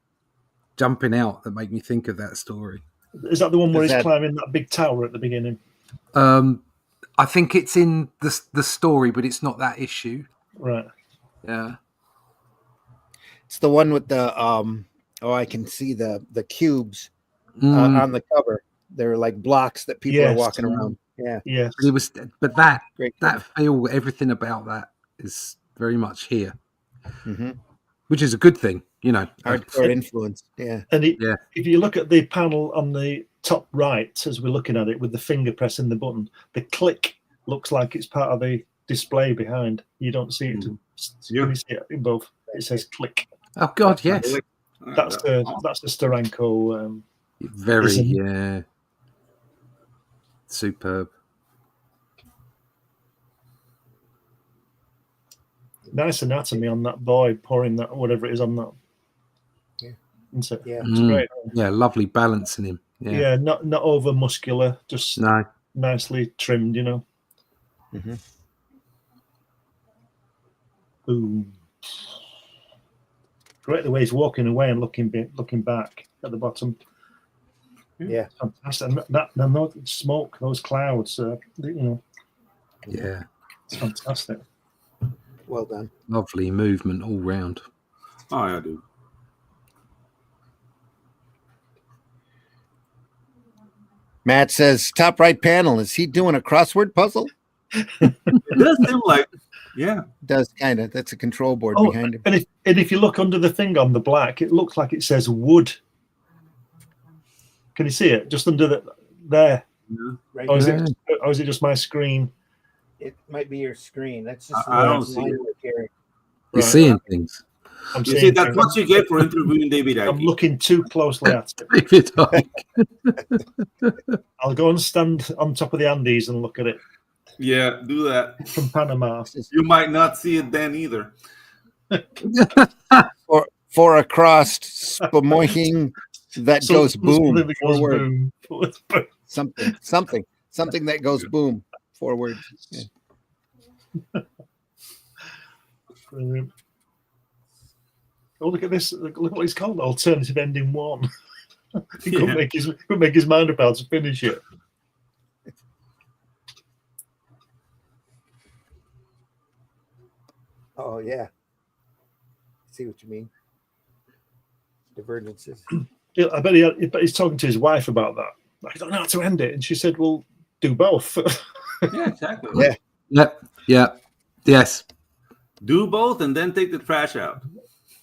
jumping out that make me think of that story. Is that the one where Is he's that- climbing that big tower at the beginning? I think it's in the story, but it's not that issue. Right. Yeah. It's the one with the I can see the cubes Mm. on the cover. They're like blocks that people are Yes. walking around. Yeah, Yes. But that great. feel, everything about that is very much here, Mm-hmm. which is a good thing, you know. Hardcore influence. Yeah. And Yeah. if you look at the panel on the top right, as we're looking at it, with the finger pressing the button, the click looks like it's part of the display behind. You don't see it. Yeah. You see it in both. It says click. Oh God, yes, That's the Steranko. very, ism. yeah, superb. Nice anatomy on that boy pouring that whatever it is on that. Yeah. Isn't it? Yeah. It's Mm. great. Yeah, lovely balance in him. Yeah, Yeah, not over muscular, just no, nicely trimmed, you know. Mm-hmm. Boom. Great the way he's walking away and looking back at the bottom. Yeah. Fantastic. And that no smoke, those clouds, you know, yeah, it's fantastic. Well done. lovely movement all round. Oh yeah, dude. Matt says, top right panel. Is he doing a crossword puzzle? It does seem like, yeah. Does kind of. That's a control board Oh, behind him. and if you look under the thing on the black, it looks like it says wood. Can you see it? Just under there. Right. Or is Yeah. it just my screen? It might be your screen. That's just I don't the see line it. we're carrying. You're Right. seeing things. I'm You see, seeing that's things. what you get for interviewing David I'm Icke. looking too closely at it. David Icke. I'll go and stand on top of the Andes and look at it Yeah, do that. from Panama. You might not see it then either. For a crossed spamoiking that goes boom Something that goes forward. boom. Something that goes boom forward. Yeah. Brilliant. Oh, look at this! Look what it's called. Alternative ending one. He couldn't make his mind up how to finish it. Oh yeah. See what you mean? Divergences. Yeah, I bet he's talking to his wife about that. I don't know how to end it, and she said, "Well, do both." Yeah, exactly. Yeah. Yep. Yeah. Yes. Do both and then take the trash out.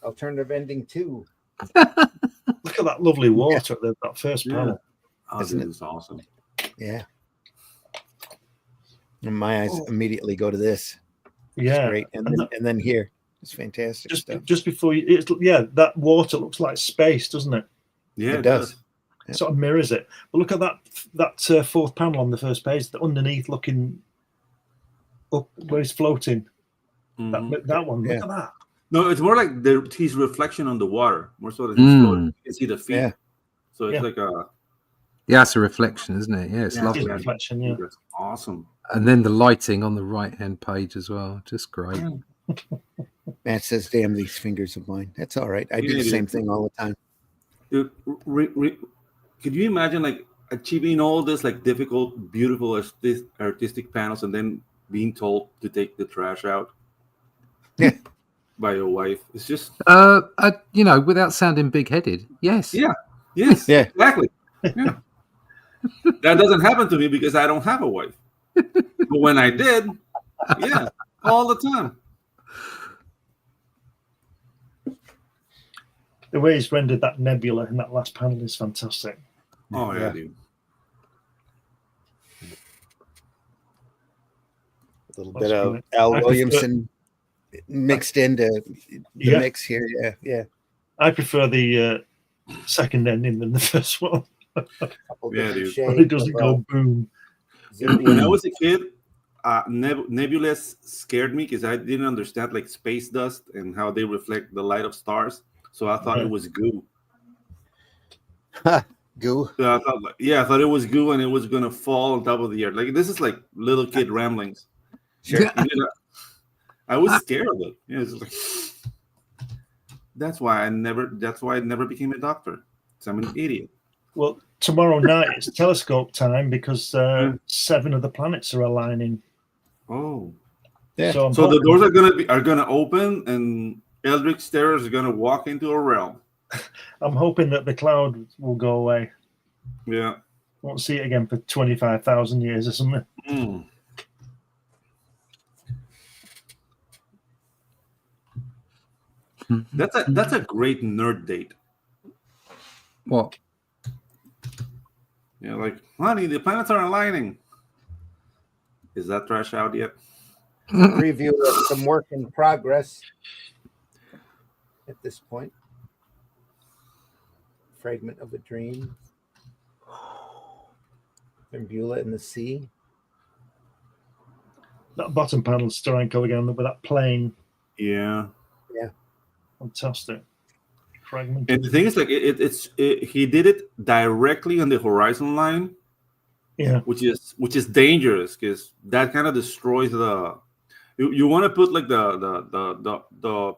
Alternative ending 2. Look at that lovely water at that first Yeah. panel. Oh, Isn't this it? is awesome. Yeah. And my eyes immediately go to this. It's Yeah, great. And then here. It's fantastic stuff. just before you, that water looks like space, doesn't it? Yeah, It does. Yeah. Sort of mirrors it. But look at that fourth panel on the first page, the underneath looking up where he's floating. Mhm. That one. Yeah. Look at that. No, it's more like his reflection on the water, more so that he's Mm. floating. You can see the feet. Yeah. So it's Yeah. like a Yeah, it's a reflection, isn't it? Yeah, it's Yeah, lovely. His reflection, yeah. that's awesome. And then the lighting on the right-hand page as well, just great. Matt says, damn these fingers of mine. That's all right. I do Yeah, the dude. same thing all the time. Dude, could you imagine like achieving all this like difficult, beautiful artistic panels and then being told to take the trash out? Yeah. By your wife. It's just Without sounding big-headed, yes. Yeah. Yes. Yeah. Exactly. Yeah. That doesn't happen to me because I don't have a wife. But when I did, yeah, all the time. The way he's rendered that nebula in that last panel is fantastic. Oh yeah, Yeah. dude. little That's bit of great. Al I prefer- Williamson mixed into the Yeah. mix here. Yeah. I prefer the second ending than the first one. Couple Yeah, different dude. shades It doesn't of, go boom. When I was a kid, nebulas scared me because I didn't understand like space dust and how they reflect the light of stars. So I thought it was goo. goo. So I thought, I thought it was goo and it was gonna fall on top of the earth. Like this is like little kid ramblings. Sure. You know, I was scared of it. Yeah, it's like, that's why I never became a doctor. 'Cause I'm an idiot. Well, tomorrow night it's telescope time because 7 of the planets are aligning. Oh, Yeah. So, so the doors are gonna open and Eldritch Starers are gonna walk into a realm. I'm hoping that the cloud will go away. Yeah. Won't see it again for 25,000 years or something. Mm. That's a great nerd date. What? Yeah, like, honey, the planets are aligning. Is that trash out yet? Preview of some work in progress at this point. Fragment of a dream. From Beulah in the sea. That bottom panel, Steranko again, with that plane. Yeah. Fantastic. Fragment. And the thing is, like, he did it directly on the horizon line. Yeah. Which is dangerous because that kind of destroys the. You want to put like the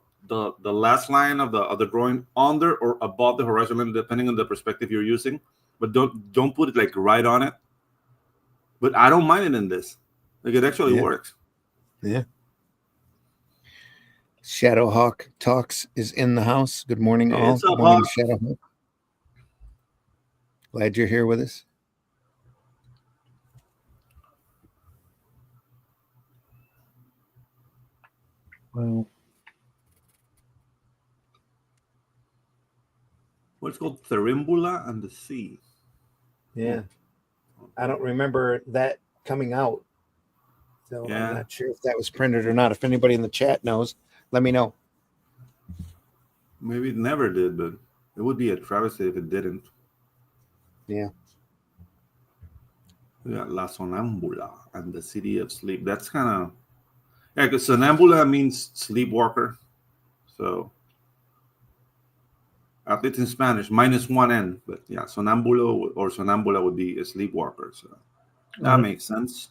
last line of the drawing under or above the horizon line, depending on the perspective you're using. But don't put it like right on it. But I don't mind it in this. Like it actually works. Yeah. Shadowhawk Talks is in the house. Good morning, all. It's up, Good morning, Hawk. Shadowhawk. Glad you're here with us. Well, What's called Therimbula and the Sea. Yeah. I don't remember that coming out. So Yeah. I'm not sure if that was printed or not. If anybody in the chat knows, let me know. Maybe it never did, but it would be a travesty if it didn't. Yeah. We got La Sonambula and the City of Sleep. That's kind of because Sonambula means sleepwalker. So it's in Spanish, -1 N. But yeah, Sonambulo or Sonambula would be a sleepwalker. So that makes sense.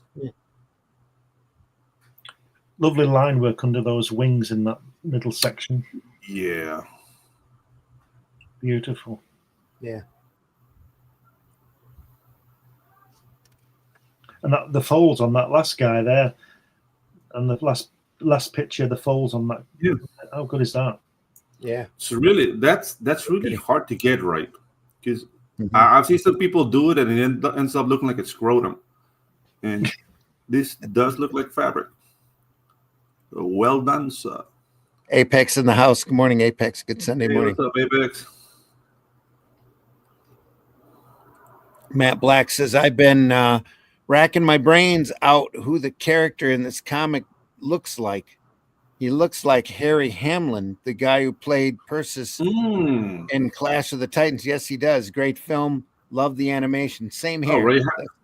lovely line work under those wings in that middle section. Yeah. Beautiful. Yeah. And that the folds on that last guy there, and the last picture, the folds on that. Yeah. How good is that? Yeah. So really, that's really hard to get right because Mhm. I've seen some people do it and it ends up looking like a scrotum, and this does look like fabric. So well done, sir. Apex in the house. Good morning, Apex. Good Sunday Hey, morning. what's up, Apex? Matt Black says, I've been racking my brains out who the character in this comic looks like. He looks like Harry Hamlin, the guy who played Perseus in Clash of the Titans. Yes, he does. Great film. Love the animation. Same here.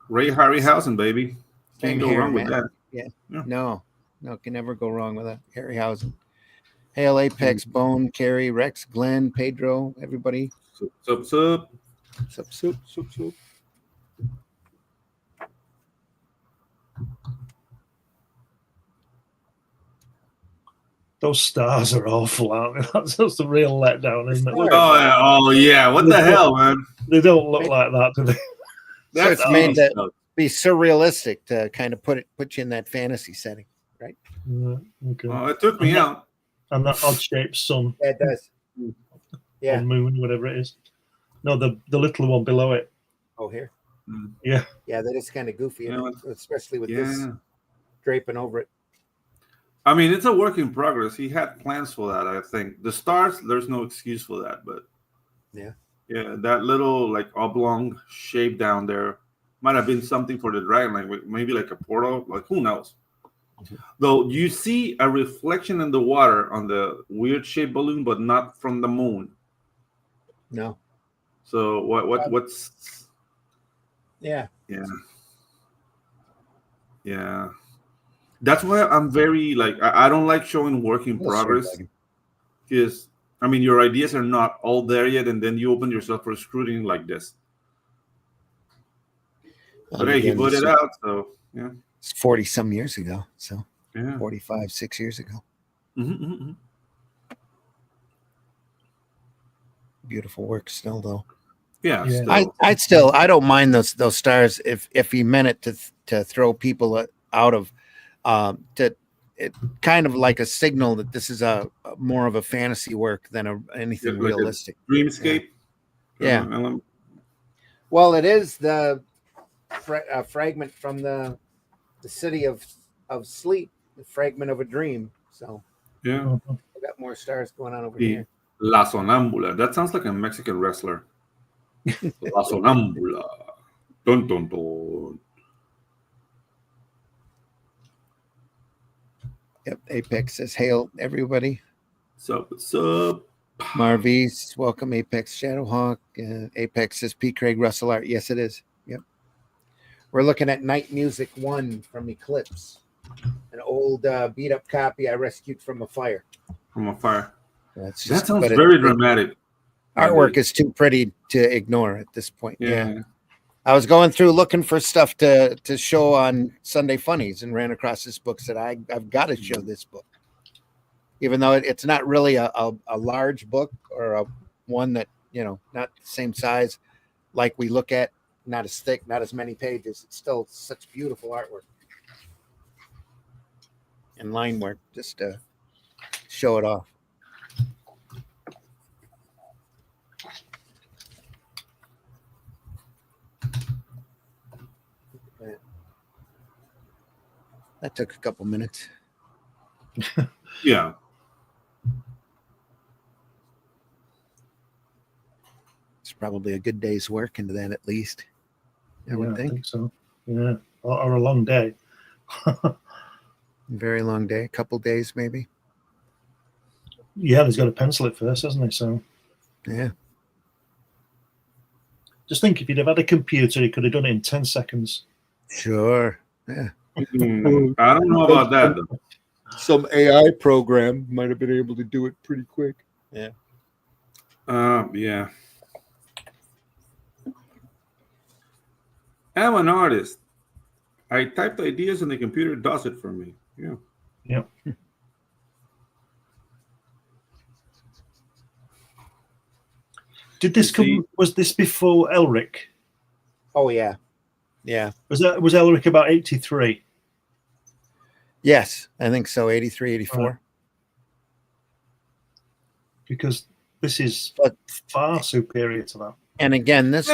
Ray Harryhausen, baby. Same Can't go here, wrong with man. that. Yeah. Yeah. No, can never go wrong with that. Harryhausen. Hail, Apex, Bone, Carrie, Rex, Glenn, Pedro, everybody. Sup. Sup. Those stars are awful, aren't they? That's just a real letdown, isn't it? Oh yeah. What the hell, man? They don't look like that, do they? So it's made to be surrealistic to kind of put you in that fantasy setting, right? Okay. Oh, it took me out. And that odd-shaped sun. Yeah, it does. Yeah. Or moon, whatever it is. No, the little one below it. Oh, here. Yeah. Yeah, that is kind of goofy, Yeah. especially with this draping over it. I mean, it's a work in progress. He had plans for that, I think. The stars, there's no excuse for that, but yeah, that little like oblong shape down there might have been something for the dragon, like maybe like a portal, like who knows? Though you see a reflection in the water on the weird shaped balloon, but not from the moon. No. So what's Yeah. Yeah. That's why I'm very like I don't like showing work in Little progress, straight because I mean your ideas are not all there yet, and then you open yourself for scrutiny like this. But And hey, he again, put this it is- out, so yeah. It's 40 some years ago. So Yeah. 45, 6 years ago. Mm-hmm. Beautiful work still, though. Yeah. Yeah. Still. I don't mind those stars if he meant it to throw people out of to it kind of like a signal that this is a more of a fantasy work than anything Like a realistic. dreamscape. Yeah. Element. Well, it is the fragment from the city of sleep, the fragment of a dream. So Yeah. we got more stars going on over The here. La Sonambula. That sounds like a Mexican wrestler. La Sonambula. Dun dun dun. Yep. Apex says, "Hail, everybody." What's up? Marvis, welcome. Apex Shadowhawk. Apex says, P. Craig Russell art. Yes, it is. Yep. We're looking at Night Music 1 from Eclipse, an old beat up copy I rescued from a fire. From a fire. That's That sounds very dramatic. Artwork is too pretty to ignore at this point. Yeah. Yeah. I was going through looking for stuff to show on Sunday Funnies and ran across this book. Said I've got to show this book, even though it's not really a large book or one that not the same size like we look at, not as thick, not as many pages. It's still such beautiful artwork and line work just to show it off. That took a couple minutes. Yeah. It's probably a good day's work into that at least. I would I think. think so. Yeah, or a long day. Very long day, a couple days maybe. Yeah, he's got to pencil it first, hasn't he? So Yeah. just think, if he'd have had a computer, he could have done it in 10 seconds. Sure. Yeah. I don't know about that though. Some AI program might have been able to do it pretty quick. Yeah. Yeah. I'm an artist. I typed ideas and the computer does it for me. Yeah. Yep. Did this come? Was this before Elric? Oh yeah. Yeah. Was Elric about 83? Yes, I think so. 83, 84. Right. Because this is But far superior to that. and again, this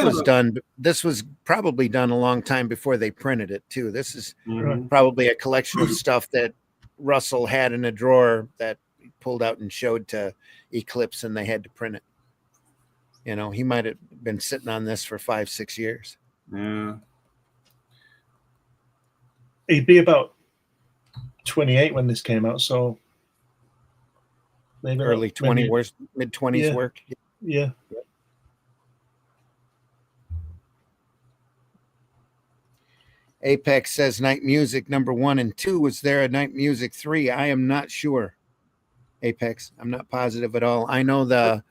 was probably done a long time before they printed it too. This is Mhm. probably a collection of stuff that Russell had in a drawer that he pulled out and showed to Eclipse, and they had to print it. He might have been sitting on this for 5-6 years. Yeah. He'd be about 28 when this came out, so maybe Early 20 worst, mid 20s Yeah. work. Yeah. Apex says Night Music number 1 and 2. Was there a Night Music 3? I am not sure. Apex, I'm not positive at all. I know the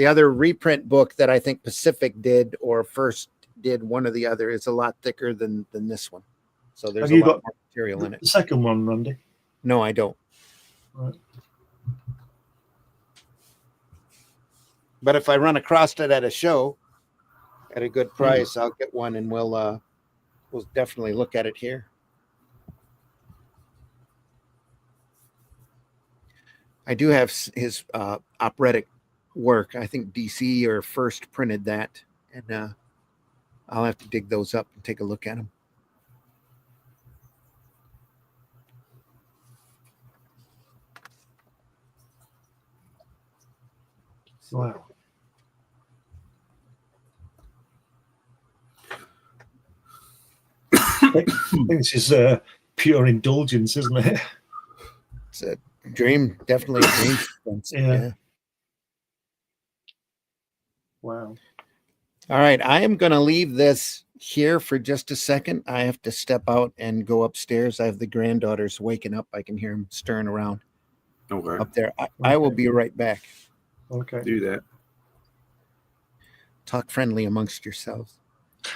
other reprint book that I think Pacific did or first did, one or the other, is a lot thicker than this one. So there's Have you a lot got more material in it. The second one, Randy. No, I don't. Right. But if I run across it at a show at a good price, I'll get one, and we'll definitely look at it here. I do have his operatic work. I think DC or first printed that, and I'll have to dig those up and take a look at them. Wow. I think this is pure indulgence, isn't it? It's a dream, definitely a dream sequence. Yeah. Wow. All right, I am going to leave this here for just a second. I have to step out and go upstairs. I have the granddaughters waking up. I can hear them stirring around Okay. up there. I will be right back. Okay. Do that. Talk friendly amongst yourselves.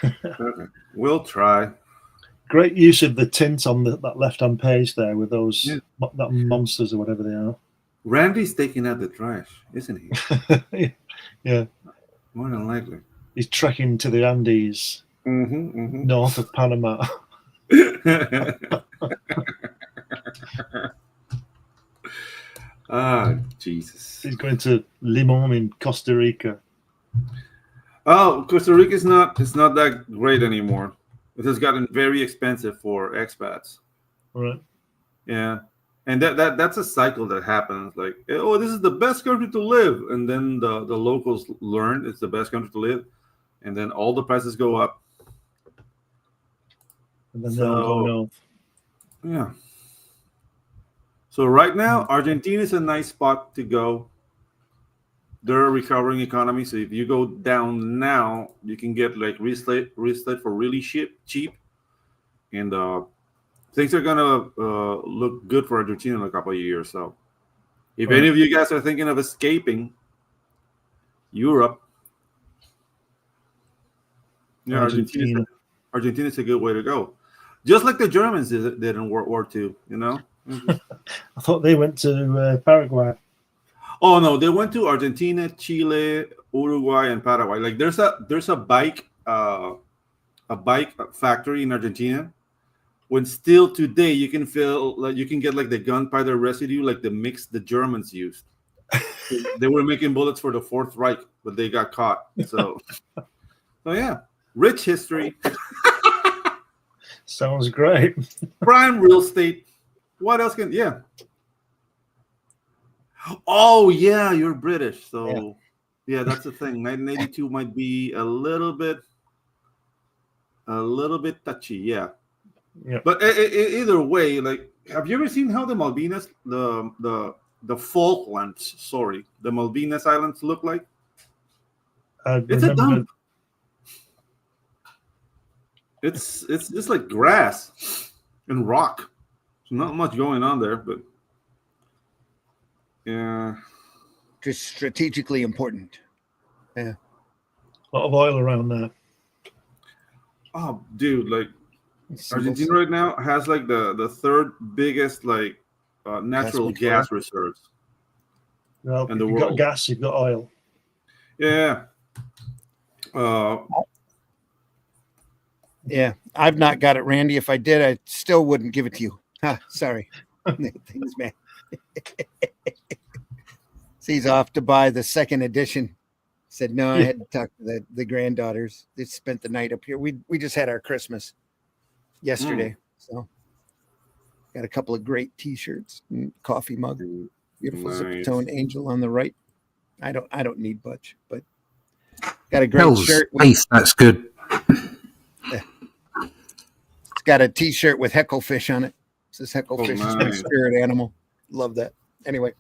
Okay. We'll try. Great use of the tint on that left-hand page there with those Yeah. that monsters or whatever they are. Randy's taking out the trash, isn't he? Yeah. More than likely. He's trekking to the Andes, north of Panama. Ah, Jesus. He's going to Limon in Costa Rica. Oh, Costa Rica is not. It's not that great anymore. It has gotten very expensive for expats. Right. Yeah, and that's a cycle that happens. Like, oh, this is the best country to live, and then the locals learn it's the best country to live, and then all the prices go up. And then they'll go north. Yeah. So right now, Argentina is a nice spot to go. They're a recovering economy, so if you go down now, you can get like reslate for really cheap, and things are gonna look good for Argentina in a couple of years. So, if any of you guys are thinking of escaping Europe, yeah, Argentina is a good way to go. Just like the Germans did in World War II, you know. I thought they went to Paraguay. Oh no, they went to Argentina, Chile, Uruguay, and Paraguay. Like there's a bike factory in Argentina. When still today you can feel like you can get like the gunpowder residue, like the mix the Germans used. They were making bullets for the Fourth Reich, but they got caught. So yeah, rich history. Sounds great. Prime real estate. What else can? Yeah. Oh yeah, you're British, so yeah, that's the thing. 1982 might be a little bit touchy, yeah. But either way, like, have you ever seen how the Malvinas, the Falklands, sorry, the Malvinas Islands look like? It's a dump. It's just like grass and rock. There's not much going on there, but. Yeah. Just strategically important. Yeah. A lot of oil around there. Oh, dude, like Argentina right now has like the third biggest like natural gas reserves. Well, in the you've world. got gas, you've got oil. Yeah. Yeah, I've not got it, Randy. If I did, I still wouldn't give it to you. Sorry. Things, man. He's off to buy the second edition. Said no, I had to talk to the granddaughters. They spent the night up here. We just had our Christmas yesterday, so got a couple of great T-shirts and coffee mug. Beautiful zip-tone angel on the right. I don't need much, but got a great shirt. That's good. It's got a T-shirt with hecklefish on it. It says hecklefish is my spirit animal. Love that. Anyway.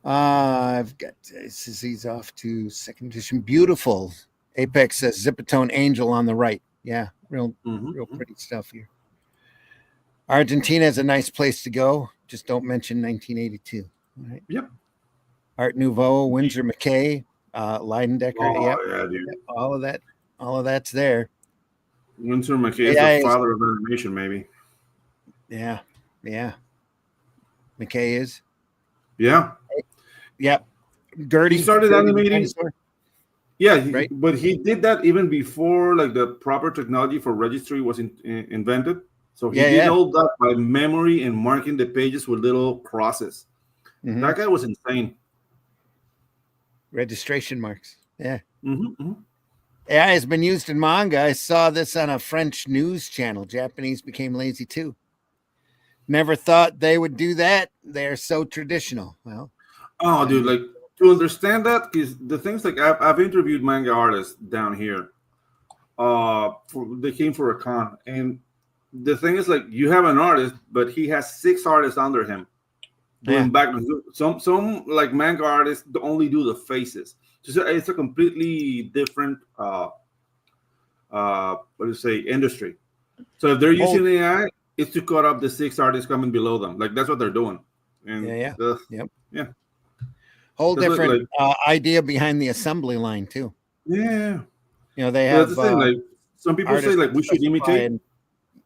I've got he's off to second edition. Beautiful. Apex says Zipatone Angel on the right. Yeah, real pretty stuff here. Argentina is a nice place to go. Just don't mention 1982. All right. Yep. Art Nouveau, Windsor McKay, Leidendecker. Oh, yeah, dude. All of that's there. Windsor McKay is the father of animation, maybe. Yeah. McKay is. Yeah. Yep. Gertie He started animating. Yeah, right. But he did that even before like the proper technology for registry was invented. So he did all that by memory and marking the pages with little crosses. Mm-hmm. That guy was insane. Registration marks. Yeah. AI has been used in manga. I saw this on a French news channel. Japanese became lazy too. Never thought they would do that. They're so traditional. Well, oh, dude, like to understand that, because the things like I've interviewed manga artists down here. they came for a con, and the thing is, like, you have an artist, but he has 6 artists under him doing backgrounds. Some like manga artists only do the faces. So it's a completely different industry. So if they're using AI, it's to cut up the 6 artists coming below them. Like, that's what they're doing. And yeah. Whole That's different idea behind the assembly line too. Yeah. You know, they have that's the thing. Like, some people say, like, we should imitate.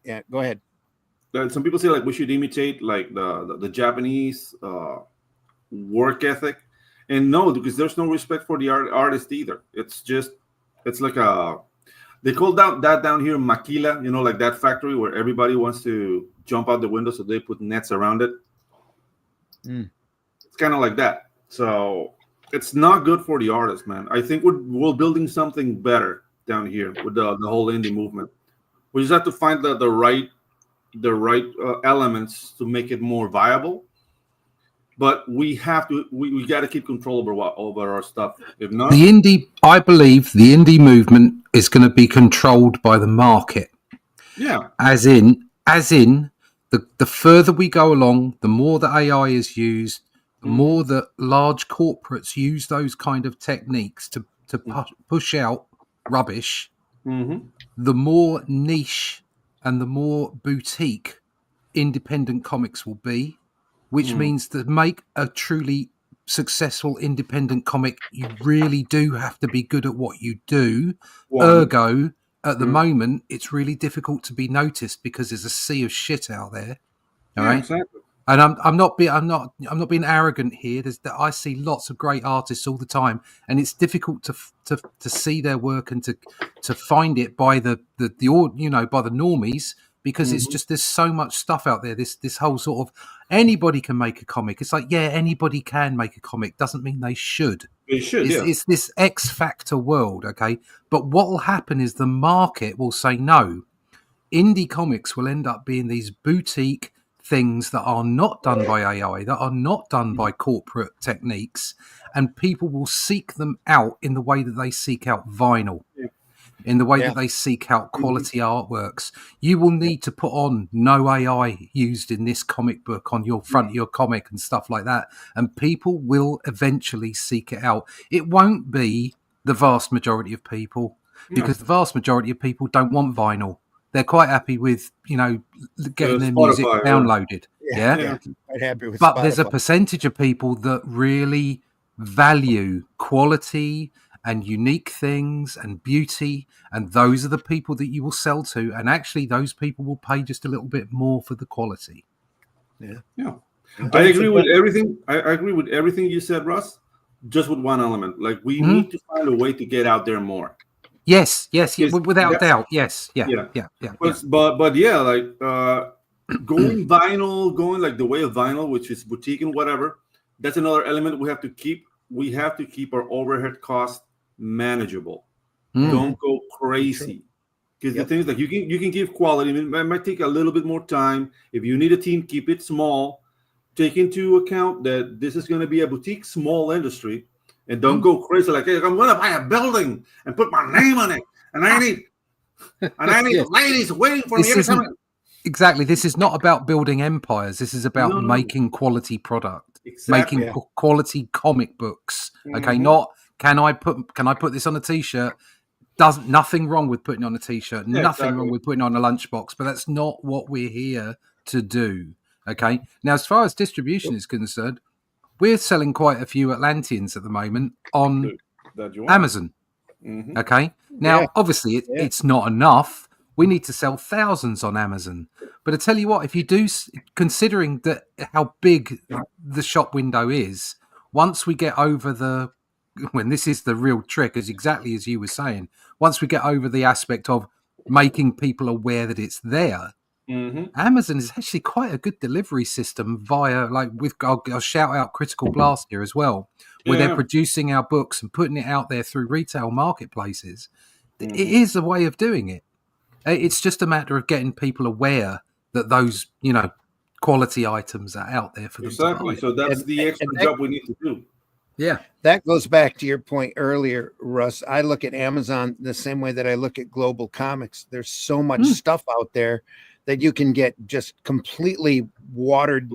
Yeah, go ahead. Some people say, like, we should imitate, like, the Japanese work ethic, and no, because there's no respect for the artist either. It's like they call that down here maquila, you know, like that factory where everybody wants to jump out the window, so they put nets around it. It's kind of like that. So it's not good for the artist, man. I think we're building something better down here with the whole indie movement. We just have to find the right elements to make it more viable. But we got to keep control over our stuff. If not, I believe the indie movement is going to be controlled by the market. Yeah. As in the further we go along, the more that AI is used, the more that large corporates use those kind of techniques to push out rubbish, the more niche and the more boutique independent comics will be, which means to make a truly successful independent comic, you really do have to be good at what you do. Ergo, at the moment, it's really difficult to be noticed because there's a sea of shit out there. All right. Exactly. And I'm not being arrogant here. I see lots of great artists all the time, and it's difficult to see their work and to find it by the by the normies, because it's just, there's so much stuff out there. This whole sort of anybody can make a comic. It's like, yeah, anybody can make a comic. Doesn't mean they should. They should. It's this X Factor world, okay? But what will happen is the market will say no. Indie comics will end up being these boutique things that are not done by AI, that are not done by corporate techniques, and people will seek them out in the way that they seek out vinyl, in the way that they seek out quality artworks. You will need to put on no AI used in this comic book on your front of your comic and stuff like that, and people will eventually seek it out. It won't be the vast majority of people, because the vast majority of people don't want vinyl. They're quite happy with, getting their music downloaded. Yeah. Quite happy with But Spotify. there's a percentage of people that really value quality and unique things and beauty, and those are the people that you will sell to. And actually, those people will pay just a little bit more for the quality. Yeah. I agree with everything. I agree with everything you said, Russ. Just with one element, like, we need to find a way to get out there more. Yes, without doubt. Yes, yeah. But yeah, like, going vinyl, going like the way of vinyl, which is boutique and whatever. That's another element we have to keep. We have to keep our overhead costs manageable. Don't go crazy, because the thing is, like, you can give quality. It might take a little bit more time. If you need a team, keep it small. Take into account that this is going to be a boutique, small industry. And don't go crazy like, hey, I'm going to buy a building and put my name on it, and I need ladies waiting for me every time. Exactly. This is not about building empires. This is about making quality product, making quality comic books. Okay, not can I put this on a t-shirt? Nothing wrong with putting on a t-shirt. Nothing wrong with putting on a lunchbox. But that's not what we're here to do. Okay. Now, as far as distribution is concerned, we're selling quite a few Atlanteans at the moment on Amazon. Okay. Now, obviously, it's not enough. We need to sell thousands on Amazon. But I tell you what, if you do, considering that how big the shop window is, once we get over when this is the real trick, is exactly as you were saying, once we get over the aspect of making people aware that it's there, Amazon is actually quite a good delivery system via, like, I'll shout out Critical Blast here as well, where they're producing our books and putting it out there through retail marketplaces. It is a way of doing it. It's just a matter of getting people aware that those, quality items are out there for them. Exactly. So that's the extra job we need to do. Yeah. That goes back to your point earlier, Russ. I look at Amazon the same way that I look at global comics. There's so much stuff out there that you can get just completely watered,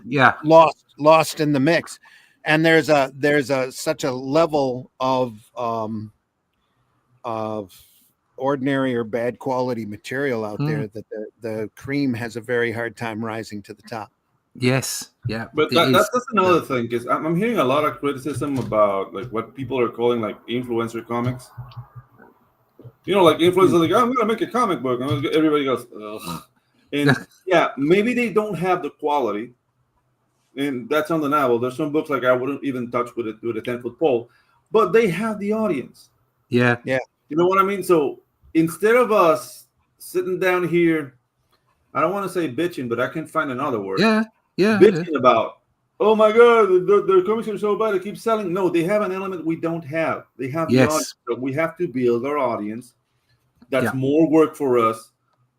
Yeah. lost in the mix. And there's such a level of ordinary or bad quality material out there that the cream has a very hard time rising to the top. Yes. Yeah. But it is. that's another thing, because I'm hearing a lot of criticism about like what people are calling like influencer comics. You know, like influencers like, I'm gonna make a comic book, and everybody goes, ugh. And yeah, maybe they don't have the quality, and that's undeniable. There's some books like I wouldn't even touch with a 10-foot pole, but they have the audience. Yeah. Yeah. You know what I mean? So instead of us sitting down here, I don't want to say bitching, but I can't find another word. Yeah. Yeah. Bitching about, oh my God, their comics are so bad, they keep selling. No, they have an element we don't have. They have the audience. So we have to build our audience. That's more work for us.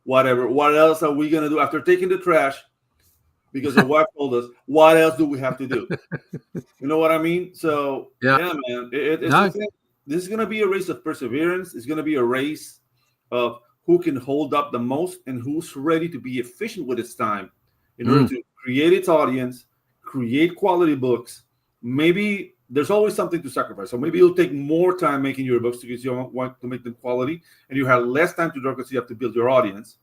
Whatever. What else are we going to do after taking the trash? Because the wife told us, what else do we have to do? You know what I mean? So, yeah man. This is going to be a race of perseverance. It's going to be a race of who can hold up the most and who's ready to be efficient with its time in order to create its audience, create quality books. Maybe there's always something to sacrifice. So maybe it'll take more time making your books because you want to make them quality, and you have less time to draw because you have to build your audience.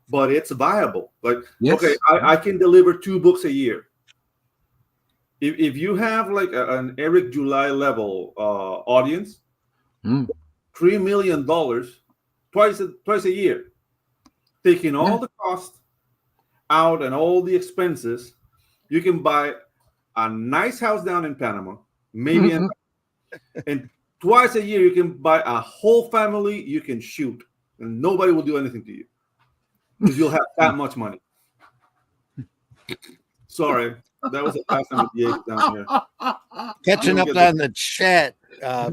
But it's viable. Like, okay, I can deliver 2 books a year. If you have like an Eric July level audience, $3 million twice a year, taking all the cost out and all the expenses, you can buy a nice house down in Panama, maybe and twice a year you can buy a whole family you can shoot, and nobody will do anything to you because you'll have that much money. Sorry, that was a Fast and with the Apes down here. Catching up on the chat.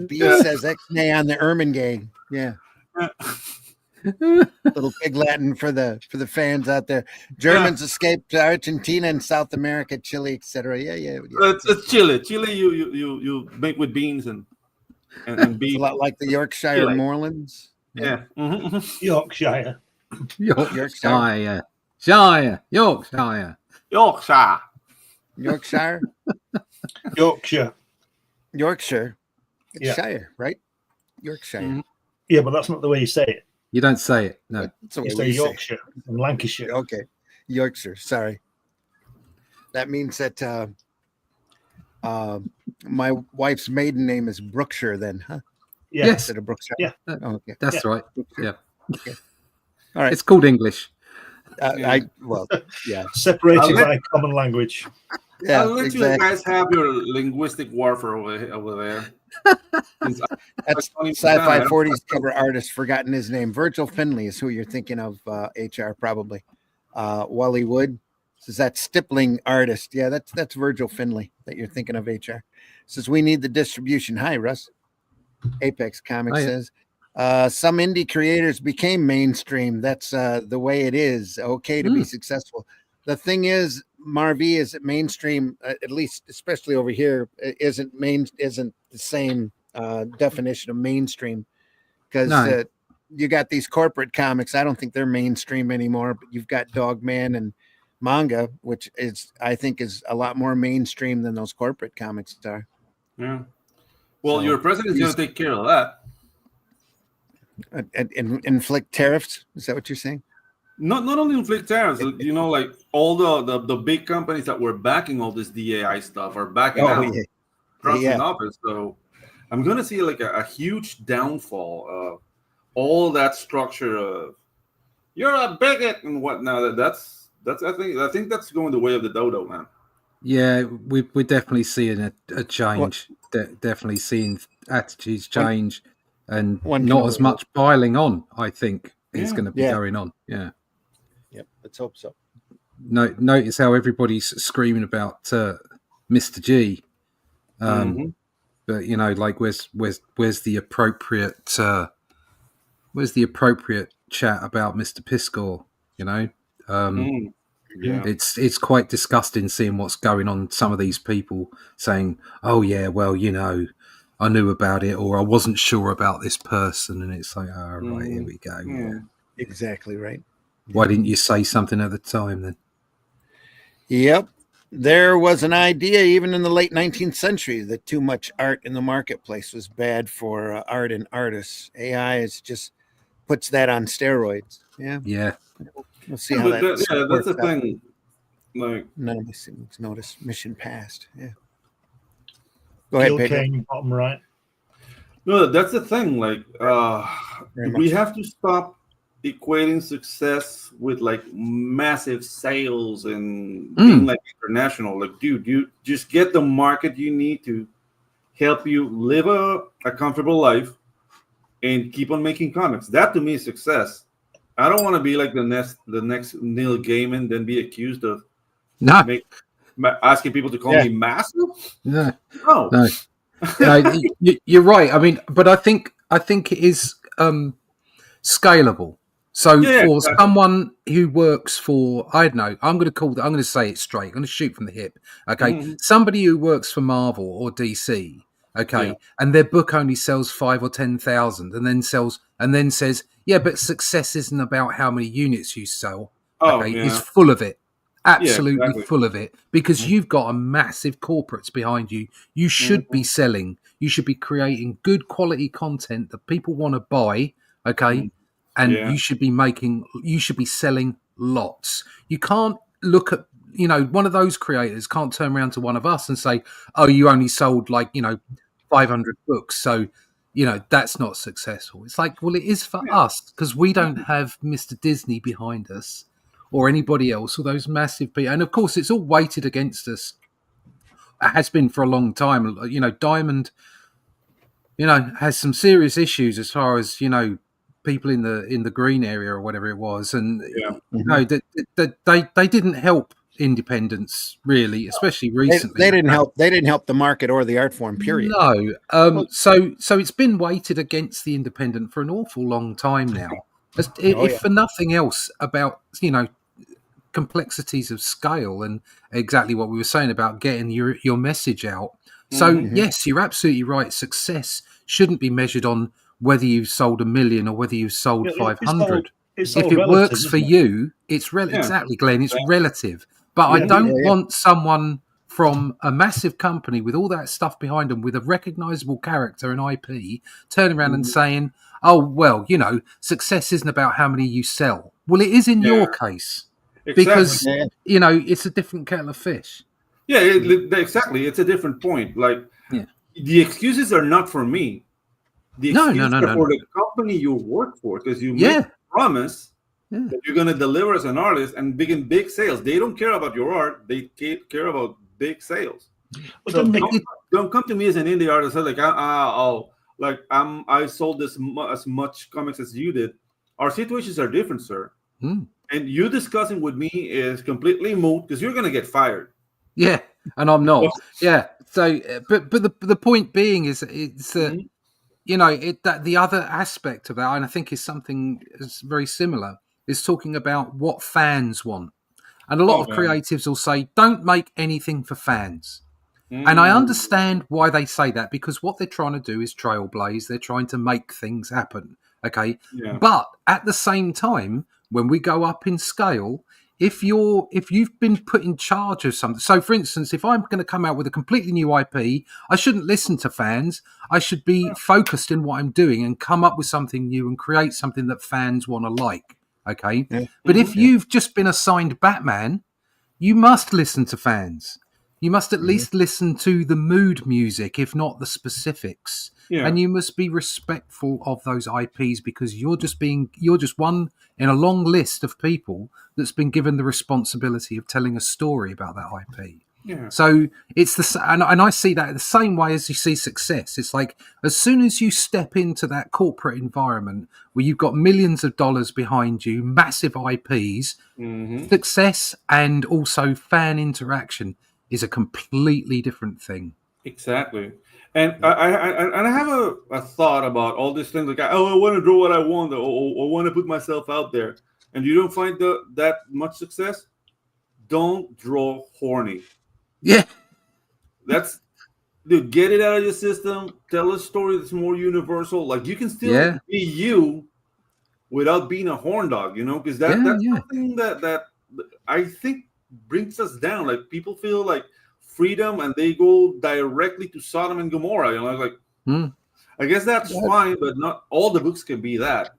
B says X-Nay on the Ermengang. Yeah. Little pig Latin for the fans out there. Germans escaped to Argentina and South America, Chile, etc. Yeah. It's Chile. Chile, you make with beans and beef. It's a lot like the Yorkshire moorlands. Yeah. Yorkshire. Yorkshire. It's Shire, right? Yorkshire. Yeah, but that's not the way you say it. You don't say it. No. You say Yorkshire and Lancashire. Okay. Yorkshire. Sorry. That means that my wife's maiden name is Brookshire then, huh? Yeah. Yes. Instead of Brookshire. Yeah. Oh, okay. That's right. Yeah. Okay. All right. It's called English. Separated by common language. Yeah, I'll let you guys have your linguistic warfare over there. That's Sci-Fi 40s cover artist, forgotten his name. Virgil Finley is who you're thinking of, HR, probably. Wally Wood says that stippling artist. Yeah, that's Virgil Finley that you're thinking of, HR. Says we need the distribution. Hi, Russ. Apex Comics says some indie creators became mainstream. That's the way it is. Okay to be successful. The thing is, Marv-E is mainstream, at least, especially over here, isn't the same definition of mainstream, because you got these corporate comics. I don't think they're mainstream anymore, but you've got Dogman and manga, which I think is a lot more mainstream than those corporate comics are. Yeah. Well, your president's going to take care of that. And inflict tariffs? Is that what you're saying? Not only inflict tariffs, you know, like all the big companies that were backing all this DAI stuff are backing out from office. So I'm going to see like a huge downfall of all that structure of you're a bigot and whatnot. That's I think that's going the way of the dodo, man. Yeah, we're definitely seeing a change. Definitely seeing attitudes change, and not as much piling on. I think is going to be going on. Yeah. Yep. Let's hope so. Notice how everybody's screaming about Mr. G, but you know, like where's the appropriate chat about Mr. Piscor? You know, Yeah. It's quite disgusting seeing what's going on. Some of these people saying, "Oh yeah, well, I knew about it, or I wasn't sure about this person," and it's like, "Oh right, here we go." Yeah. Exactly right. Why didn't you say something at the time then? Yep. There was an idea even in the late 19th century that too much art in the marketplace was bad for art and artists. AI is just puts that on steroids. Yeah. Yeah. We'll see how that That's works the out. thing. Like, None of us notice. Mission passed. Yeah. Go ahead, Gil Pedro. Kane, bottom right. no, that's the thing. Like, Very we much. have to stop equating success with like massive sales and being like international. Like, dude, you just get the market you need to help you live a comfortable life and keep on making comics. That to me is success. I don't want to be like the next Neil Gaiman, then be accused of No, asking people to call me massive. no, No, no. No, you're right. I mean, but I think it is scalable. So Yeah, for exactly. someone who works for, I don't know, I'm going to say it straight. I'm going to shoot from the hip. Okay, somebody who works for Marvel or DC. Okay, Yeah. and their book only sells 5 or 10,000, and then says, yeah, but success isn't about how many units you sell. Oh, Okay, yeah. it's full of it. Absolutely exactly. full of it, because you've got a massive corporates behind you. You should be selling. You should be creating good quality content that people want to buy. Okay, and Yeah. you should be selling lots. You can't look at, one of those creators can't turn around to one of us and say, oh, you only sold 500 books, so that's not successful. It's like, well, it is for us, because we don't have Mr. Disney behind us or anybody else, or those massive people. And of course, it's all weighted against us. It has been for a long time. Diamond, has some serious issues as far as, people in the green area or whatever it was. And, they didn't help independence really, especially recently. They didn't help. They didn't help the market or the art form. Period. No. So it's been weighted against the independent for an awful long time now. If for nothing else, about complexities of scale and exactly what we were saying about getting your message out. So yes, you're absolutely right. Success shouldn't be measured on whether you've sold 1 million or whether you've sold 500. It's If all it relative, works for isn't it? you, it's exactly, Glenn. It's relative. But I don't want someone from a massive company with all that stuff behind them, with a recognizable character and IP, turning around and saying, "Oh well, success isn't about how many you sell." Well, it is in your case. Because it's a different kettle of fish. Yeah, exactly. It's a different point. Like, the excuses are not for me. The excuses are for the company you work for, because you make a promise that you're going to deliver as an artist and big sales. They don't care about your art; they care about big sales. So don't come to me as an indie artist and say I sold as much comics as you did. Our situations are different, sir. And you discussing with me is completely moot, because you're going to get fired. Yeah, and I'm not. Yeah. So, but the point being is, it's that the other aspect of that, and I think is something is very similar, is talking about what fans want. And a lot of creatives will say, "Don't make anything for fans." And I understand why they say that, because what they're trying to do is trailblaze. They're trying to make things happen. Okay. Yeah. But at the same time, when we go up in scale, if you've been put in charge of something, so for instance, if I'm going to come out with a completely new IP, I shouldn't listen to fans. I should be focused in what I'm doing and come up with something new and create something that fans want to like. Okay. Yeah. But if you've just been assigned Batman, you must listen to fans. You must at least listen to the mood music, if not the specifics. Yeah. And you must be respectful of those IPs, because you're just one in a long list of people that's been given the responsibility of telling a story about that IP. Yeah. So it's and I see that the same way as you see success. It's like, as soon as you step into that corporate environment where you've got millions of dollars behind you, massive IPs, success and also fan interaction is a completely different thing. Exactly. And I have a thought about all these things, like, I want to draw what I want, or I want to put myself out there. And you don't find that much success? don't draw horny. Yeah. Dude, get it out of your system. Tell a story that's more universal. Like you can still be you without being a horn dog, because that's something that I think brings us down. Like people feel like freedom and they go directly to Sodom and Gomorrah. I guess that's fine, but not all the books can be that.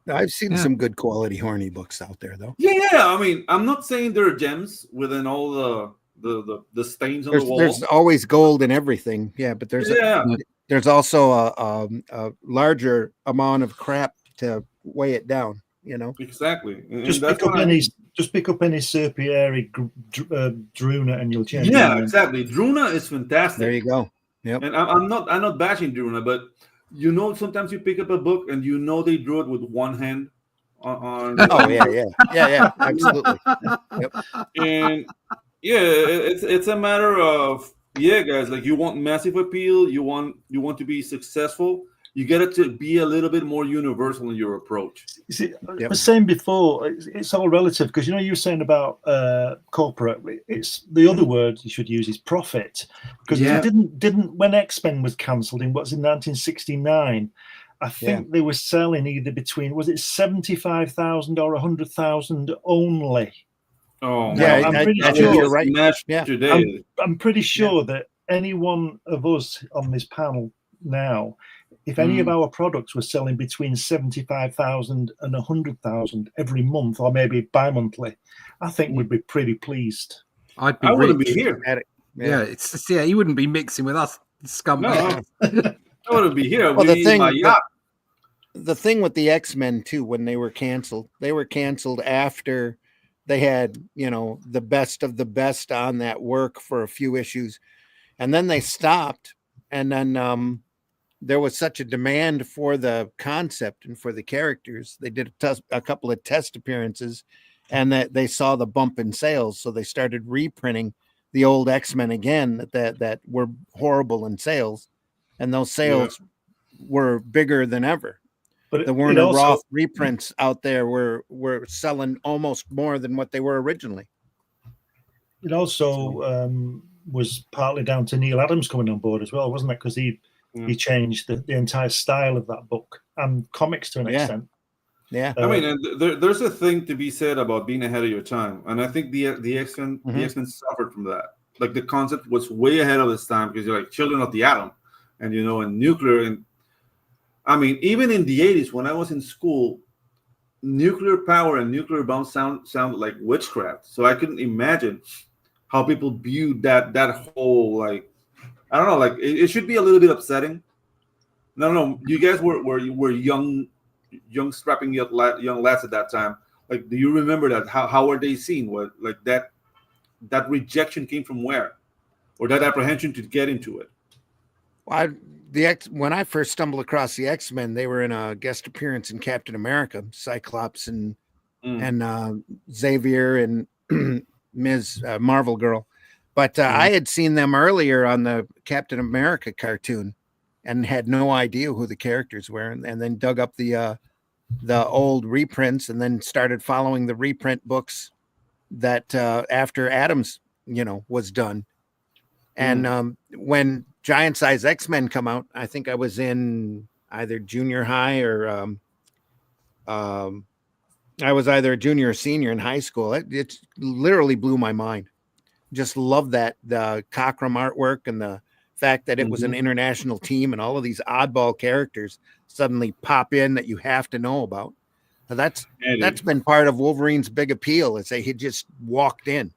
I've seen some good quality horny books out there, though. Yeah. I mean, I'm not saying there are gems within all the stains on the wall. There's always gold in everything. Yeah, but there's also a larger amount of crap to weigh it down. Exactly. Just pick up any Serpieri Druna and you'll change. Yeah, exactly. Druna is fantastic. There you go. Yep. And I'm not bashing Druna, but sometimes you pick up a book and they drew it with one hand on Oh yeah, absolutely. Yep. And it's a matter of guys, like you want massive appeal, you want to be successful. You get it to be a little bit more universal in your approach. You see, I was saying before, it's all relative because you were saying about corporate. It's the other word you should use is profit, because didn't when X-Men was cancelled in 1969. I think they were selling either between 75,000 or 100,000 only. Oh yeah, I'm pretty sure you're right. Yeah, I'm pretty sure that any one of us on this panel now, if any of our products were selling between 75,000 and 100,000 every month, or maybe bi-monthly, I think we'd be pretty pleased. I wouldn't be here. Yeah, you wouldn't be mixing with us, scumbag. No, I wouldn't be here. Well, the thing with the X-Men too, when they were canceled after they had, the best of the best on that work for a few issues, and then they stopped, and then there was such a demand for the concept and for the characters. They did a couple of test appearances, and that they saw the bump in sales, so they started reprinting the old X-Men again that were horrible in sales, and those sales were bigger than ever. But the Werner Roth reprints out there were selling almost more than what they were originally. It also was partly down to Neil Adams coming on board as well, wasn't it? Because he changed the entire style of that book and comics to an extent. Yeah, I mean, there's a thing to be said about being ahead of your time, and I think the X-Men suffered from that. Like the concept was way ahead of its time because you're like children of the atom, and and nuclear. And I mean, even in the 80s when I was in school, nuclear power and nuclear bombs sounded like witchcraft. So I couldn't imagine how people viewed that whole, like, I don't know, like it should be a little bit upsetting. No, you guys were young strapping young lads at that time. Like, do you remember that? How were they seen? What, like, that rejection came from where, or that apprehension to get into it? Well, when I first stumbled across the X-Men, they were in a guest appearance in Captain America, Cyclops and Xavier and Ms. Marvel Girl. But I had seen them earlier on the Captain America cartoon and had no idea who the characters were, and then dug up the old reprints and then started following the reprint books that after Adams, was done. And when Giant Size X-Men come out, I think I was in either junior high or I was either a junior or senior in high school. It literally blew my mind. Just love the Cockrum artwork and the fact that it was an international team and all of these oddball characters suddenly pop in that you have to know about. Now that's been part of Wolverine's big appeal, is that he just walked in.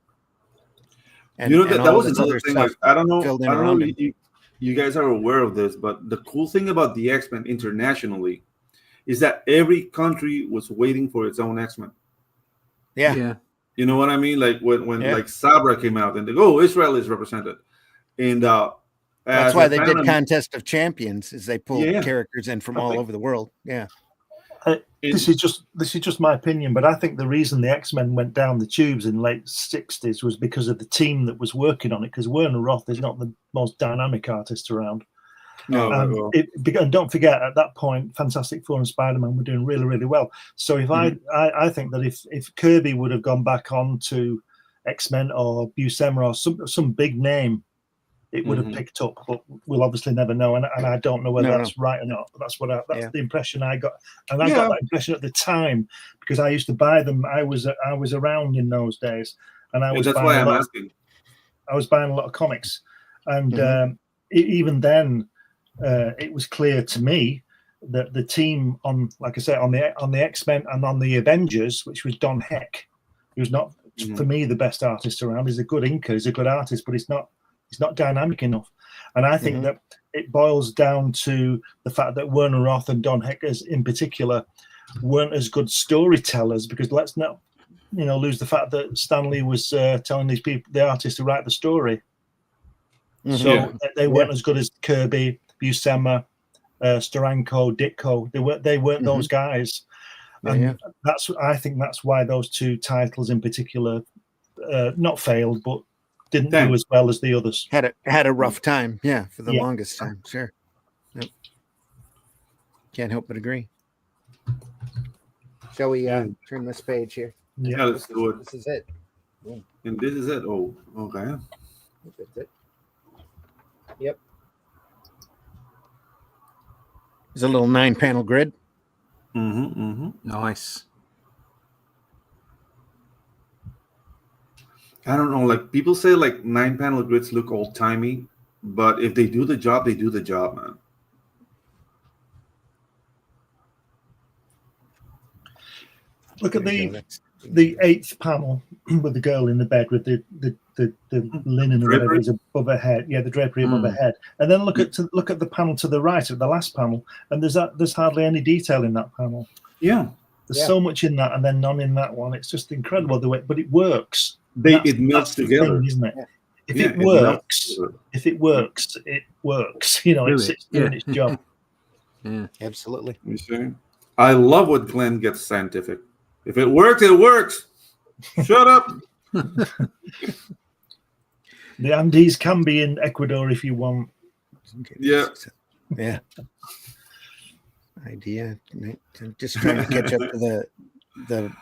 And, that was another thing. Like, I don't know if you guys are aware of this, but the cool thing about the X-Men internationally is that every country was waiting for its own X-Men. Yeah. You know what I mean? Like when like Sabra came out and they go, Israel is represented. And that's why they did Contest of Champions, is they pulled characters in from all over the world. Yeah. This is just my opinion, but I think the reason the X-Men went down the tubes in late 60s was because of the team that was working on it, because Werner Roth is not the most dynamic artist around. No, and don't forget, at that point, Fantastic Four and Spider-Man were doing really, really well. So if I think that if Kirby would have gone back on to X-Men or Buscema or some big name, it would have picked up. But we'll obviously never know, and I don't know whether that's right or not. But that's the impression I got, and I got that impression at the time because I used to buy them. I was around in those days, and I was that's buying why I'm asking. I was buying a lot of comics, and even then, it was clear to me that the team on, like I said, on the X-Men and on the Avengers, which was Don Heck, who's not for me the best artist around. He's a good inker, he's a good artist, but he's not dynamic enough. And I think that it boils down to the fact that Werner Roth and Don Heck, in particular, weren't as good storytellers. Because let's not, lose the fact that Stanley was telling these people, the artists, to write the story. So they weren't as good as Kirby, Buscema, Steranko, Ditko. They weren't those guys, and I think that's why those two titles in particular not failed, but didn't do as well as the others. Had a rough time, for the longest time. Sure, can't help but agree. Shall we turn this page here? Yeah, let's do it. This is it. And this is it. Oh, okay. That's it. Yep. There's a little 9-panel grid. Nice. I don't know. Like people say, like 9-panel grids look old timey, but if they do the job, they do the job, man. Look at the 8th panel with the girl in the bed with the linen or whatever is above her head. Yeah, the drapery above her head. And then look at the panel to the right, at the last panel, and there's hardly any detail in that panel. Yeah, there's so much in that, and then none in that one. It's just incredible the way, but it works. It melts together, thing, isn't it? If it works, it works. It's doing its job. Yeah, absolutely. You see, I love what Glenn gets scientific. If it works, it works. Shut up. The Andes can be in Ecuador if you want. Yeah. Idea. I'm just trying to catch up to the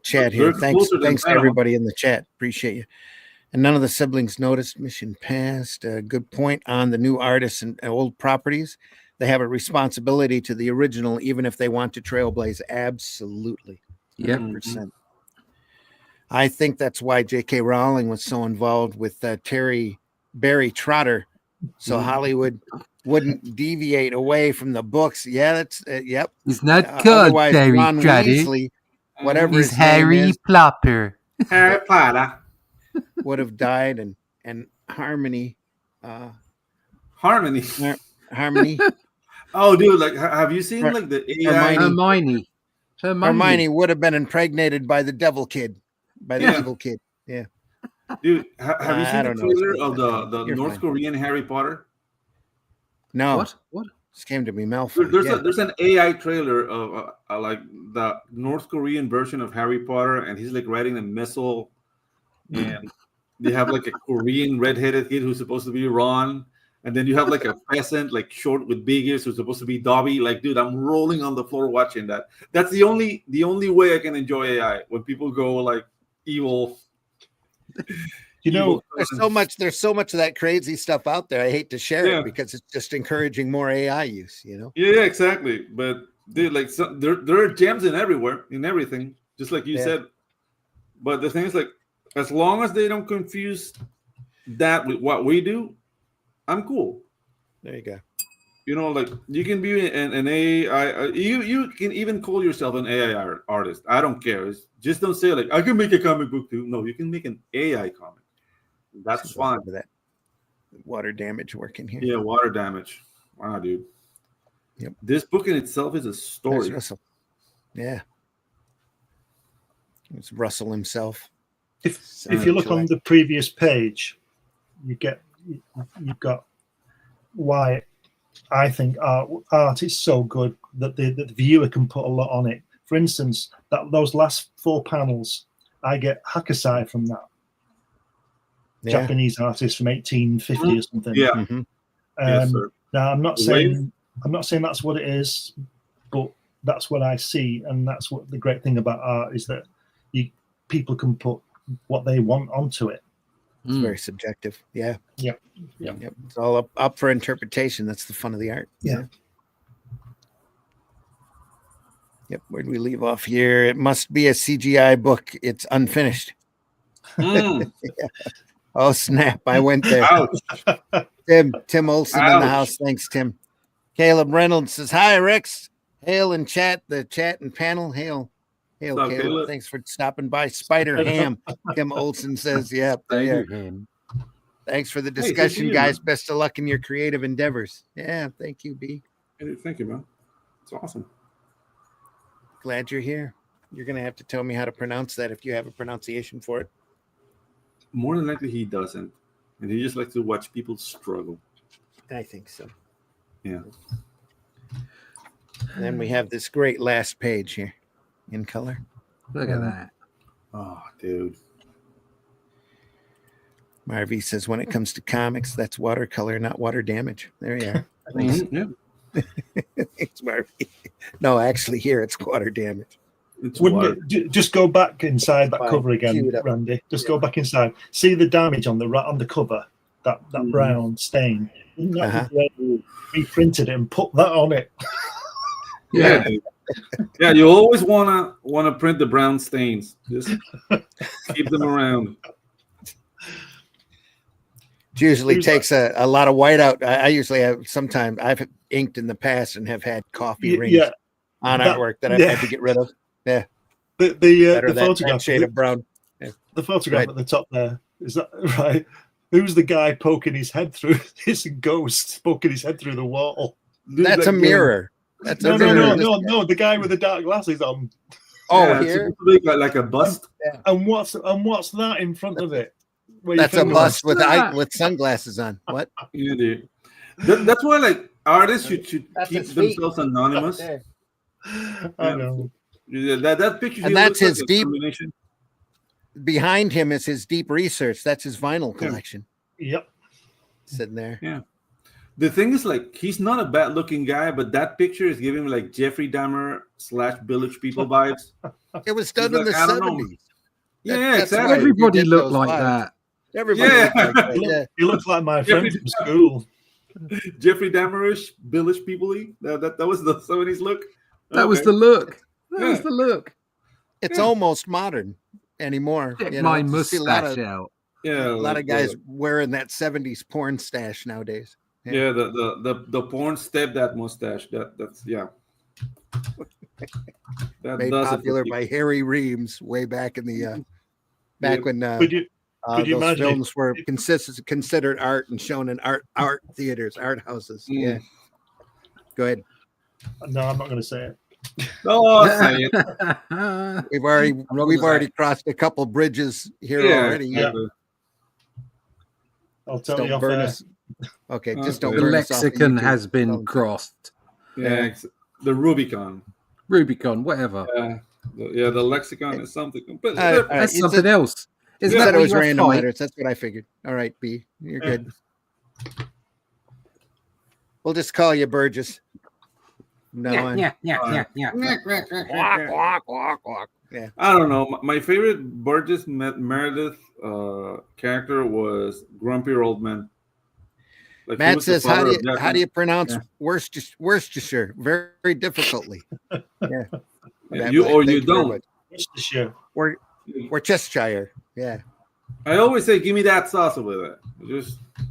chat here. Thanks to everybody in the chat. Appreciate you. And none of the siblings noticed. Mission passed. Good point on the new artists and old properties. They have a responsibility to the original, even if they want to trailblaze. Absolutely. 100%. I think that's why J.K. Rowling was so involved with Terry Barry Trotter, so Hollywood wouldn't deviate away from the books. Yeah, that's yep. He's not called Barry Trotter. Whatever he's Harry Plopper. Harry Potter would have died, and Harmony. Harmony. Oh, dude! Like, have you seen like the AI? Hermione would have been impregnated by the devil kid, by the evil kid. Yeah. Dude, have you seen the trailer of the North Korean Harry Potter? No. What? This came to me, Malfoy. There's an AI trailer of like the North Korean version of Harry Potter, and he's like riding a missile, and they have like a Korean redheaded kid who's supposed to be Ron. And then you have like a peasant, like short with big ears, who's supposed to be Dobby. Like, dude, I'm rolling on the floor watching that. That's the only way I can enjoy AI, when people go like evil. There's so much of that crazy stuff out there. I hate to share it because it's just encouraging more AI use. Yeah, exactly. But dude, like there are gems in everything, just like you said. But the thing is, like, as long as they don't confuse that with what we do, I'm cool. There you go. Like you can be an AI. You can even call yourself an AI artist. I don't care. Just don't say like I can make a comic book too. No, you can make an AI comic. That's fine. That water damage working here. Yeah, water damage. Wow, dude. Yep. This book in itself is a story. There's Russell. Yeah. It's Russell himself. If you look on the previous page, you've got why I think art is so good that the viewer can put a lot on it. For instance, those last 4 panels, I get Hakusai from that. Japanese artist from 1850 or something. Yeah. Yes, sir. Now I'm not saying that's what it is, but that's what I see, and that's what the great thing about art is that people can put what they want onto it. It's very subjective. Yeah. Yep. It's all up for interpretation. That's the fun of the art. Yeah. Yep. Where do we leave off here? It must be a CGI book. It's unfinished. Oh, snap. I went there. Ouch. Tim Olson in the Ouch. house. Thanks, Tim. Caleb Reynolds says, hi, Rex. Hail in chat, the chat and panel. Hail, What's up, Caleb. Caleb? Thanks for stopping by. Spider Ham. Tim Olson says, yeah. There. Thanks for the discussion, you, guys. man. Best of luck in your creative endeavors. Yeah, thank you, B. Hey, thank you, man. It's awesome. Glad you're here. You're going to have to tell me how to pronounce that if you have a pronunciation for it. More than likely, he doesn't. And he just likes to watch people struggle. I think so. Yeah. And then we have this great last page here in color. Look at that. Oh, dude. Marvy says, when it comes to comics, that's watercolor, not water damage. There you are. Yeah. Thanks, Marvy. No, actually, here it's water damage. It's Wouldn't it, just go back inside that Fine. cover again, Cue it up. Randy. Just go back inside. See the damage on the cover, that brown stain. Wouldn't that be great? Reprinted it and put that on it. Yeah. Yeah, you always wanna print the brown stains. Just keep them around. It usually takes a lot of whiteout. I usually have sometimes I've inked in the past and have had coffee rings on artwork that I've had to get rid of. Yeah. The photograph that shade of brown. Yeah. The photograph at the top there, is that right? Who's the guy poking his head through? It's a ghost poking his head through the wall. Dude, That's a mirror. That's No, a mirror. no. The guy with the dark glasses on. Oh, yeah, here. it's supposed to be like a bust. And what's that in front of it? Where That's your a finger bust was? with sunglasses on. What? Yeah, dude. That's why like artists should That's keep his feet. themselves anonymous. There. I know. Yeah, that picture. And here that's looks his like a deep- combination. Behind him is his deep research. That's his vinyl collection Yep. sitting there. Yeah. The thing is, like, he's not a bad looking guy, but that picture is giving him like Jeffrey Dahmer / Village People vibes. It was done He's in like, the I don't know. 70s. Yeah, That's exactly. right. Everybody You get looked those like vibes. that. Everybody Yeah. looked like that. Yeah. He looks like my friend Jeffrey- from school. Jeffrey Dahmerish, Village People-y. That was the 70s look. That was Okay. the look. That was Yeah. the look. It's Yeah. almost modern anymore. Check You know, my you see a lot mustache of, out. Yeah, a lot like of guys wearing that 70s porn stash nowadays. Yeah, the porn stepdad mustache. That's yeah. That Made does it for popular people. by Harry Reams way back in the when Could you those imagine films were considered art and shown in art theaters, art houses. Mm. Yeah. Go ahead. No, I'm not going to say it. Oh, say it. We've already not gonna say. crossed a couple bridges here Yeah, already. exactly. I'll Just tell you don't off burn air. us. Okay, Okay. just don't The burn us off the lexicon YouTube. has been Oh. crossed. Yeah, the Rubicon. Rubicon, whatever. The lexicon is something completely All right, different. all right. That's You something else. You Isn't said that it what was you random fight? letters. That's what I figured. All right, B, you're good. We'll just call you Burgess. No, yeah. Walk, walk, walk, walk. Yeah. I don't know. My favorite Burgess Meredith character was Grumpy Old Man. Like, he Matt was the says, how father do of you Jackson. pronounce Yeah. Worcestershire? Very, very difficultly. Yeah. Yeah, That- you or thank you very don't. much. Worcestershire. Worcestershire. Yeah. I always say, "Give me that sauce over there."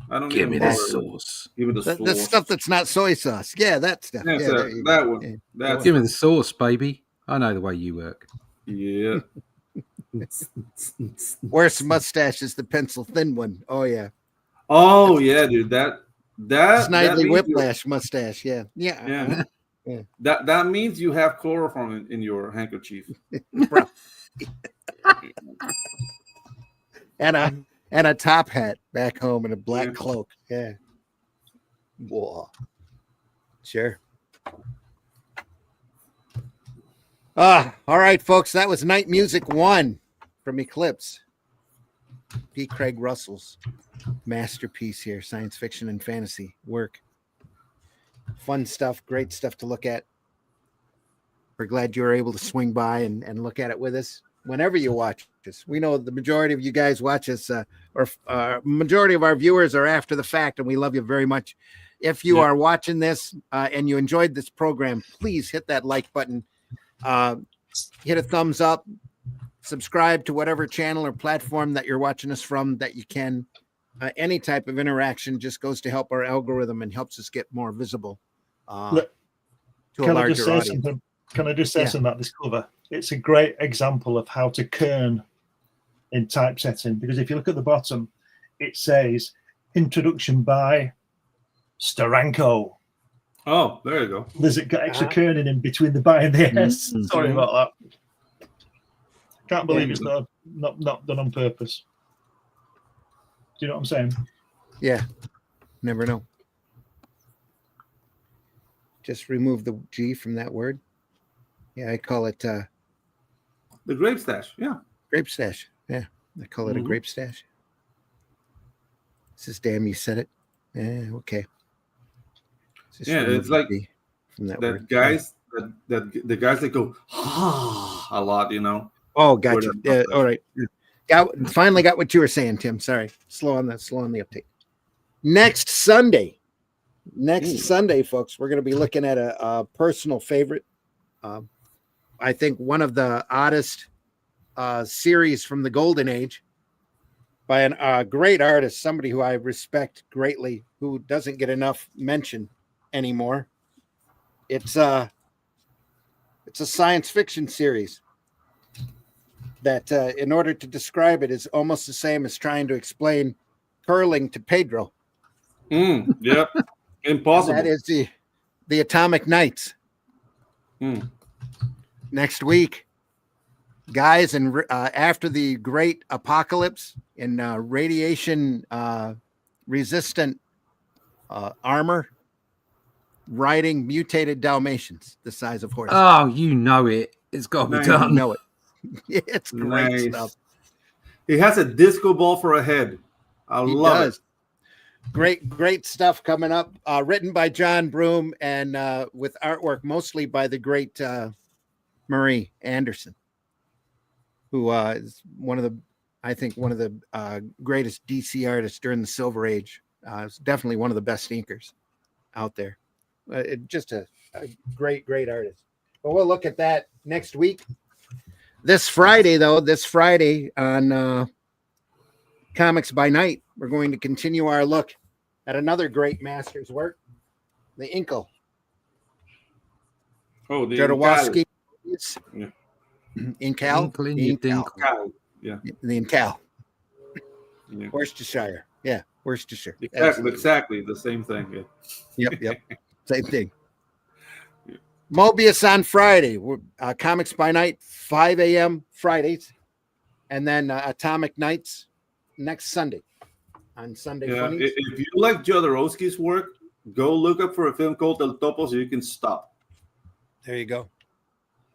I don't Give me even the bother. sauce. Give me the The sauce. stuff that's not soy sauce. Yeah, that stuff. Yeah, Yeah, so there you that go. one. Yeah. That's Give me the sauce, baby. I know the way you work. yeah. Worst mustache is the pencil thin one. Oh yeah. Oh yeah, dude. That Snidely means you- Whiplash mustache. Yeah. Yeah. Yeah. That means you have chloroform in your handkerchief. And a top hat back home and a black Yeah. cloak. Yeah. Whoa. Sure. All right, folks. That was Night Music 1 from Eclipse. P. Craig Russell's masterpiece here, science fiction and fantasy work. Fun stuff, great stuff to look at. We're glad you were able to swing by and look at it with us. whenever you watch us. We know the majority of you guys watch us, or majority of our viewers are after the fact, and we love you very much. If you are watching this and you enjoyed this program, please hit that like button, hit a thumbs up, subscribe to whatever channel or platform that you're watching us from that you can. Any type of interaction just goes to help our algorithm and helps us get more visible to a larger audience. Can I just say something about this cover? It's a great example of how to kern in typesetting, because if you look at the bottom, it says introduction by Steranko. Oh, there you go. There's got extra kerning in between the by and the S. Sorry about that. Can't believe it's not done on purpose. Do you know what I'm saying? Yeah. Never know. Just remove the G from that word. Yeah, I call it the grape stash. Yeah. Grape stash. Yeah. I call it a grape stash. This is damn, you said it. Yeah, okay. It's like from that word. Guys that the guys that go a lot, Oh, gotcha. Yeah, all right. Finally got what you were saying, Tim. Sorry. Slow on the uptake. Next Sunday, folks, we're going to be looking at a personal favorite. I think one of the oddest series from the Golden Age by a great artist, somebody who I respect greatly, who doesn't get enough mention anymore. It's a science fiction series that, in order to describe it, is almost the same as trying to explain curling to Pedro. Yep, impossible. That is the Atomic Knights. Next week, guys, and after the great apocalypse in radiation resistant armor, riding mutated Dalmatians the size of horses. Oh, you know it. It's got to be done. You know it. It's great stuff. He has a disco ball for a head. I love it. Great stuff coming up. Written by John Broome and with artwork mostly by the great Marie Anderson, who is one of the greatest DC artists during the Silver Age. It's definitely one of the best inkers out there. Just a great artist. But we'll look at that next week. This Friday on Comics by Night, we're going to continue our look at another great master's work, the Inkle. Oh, the Jodorowsky. Yeah. Incal. Yeah. The Incal. Yeah. Worcestershire. Yeah, Worcestershire. Exactly the same thing. Yeah. Yep. Same thing. Yeah. Mobius on Friday. Comics by Night, 5 a.m. Fridays. And then Atomic Knights next Sunday. On Sunday. Yeah, if you like Jodorowsky's work, go look up for a film called El Topo so you can stop. There you go.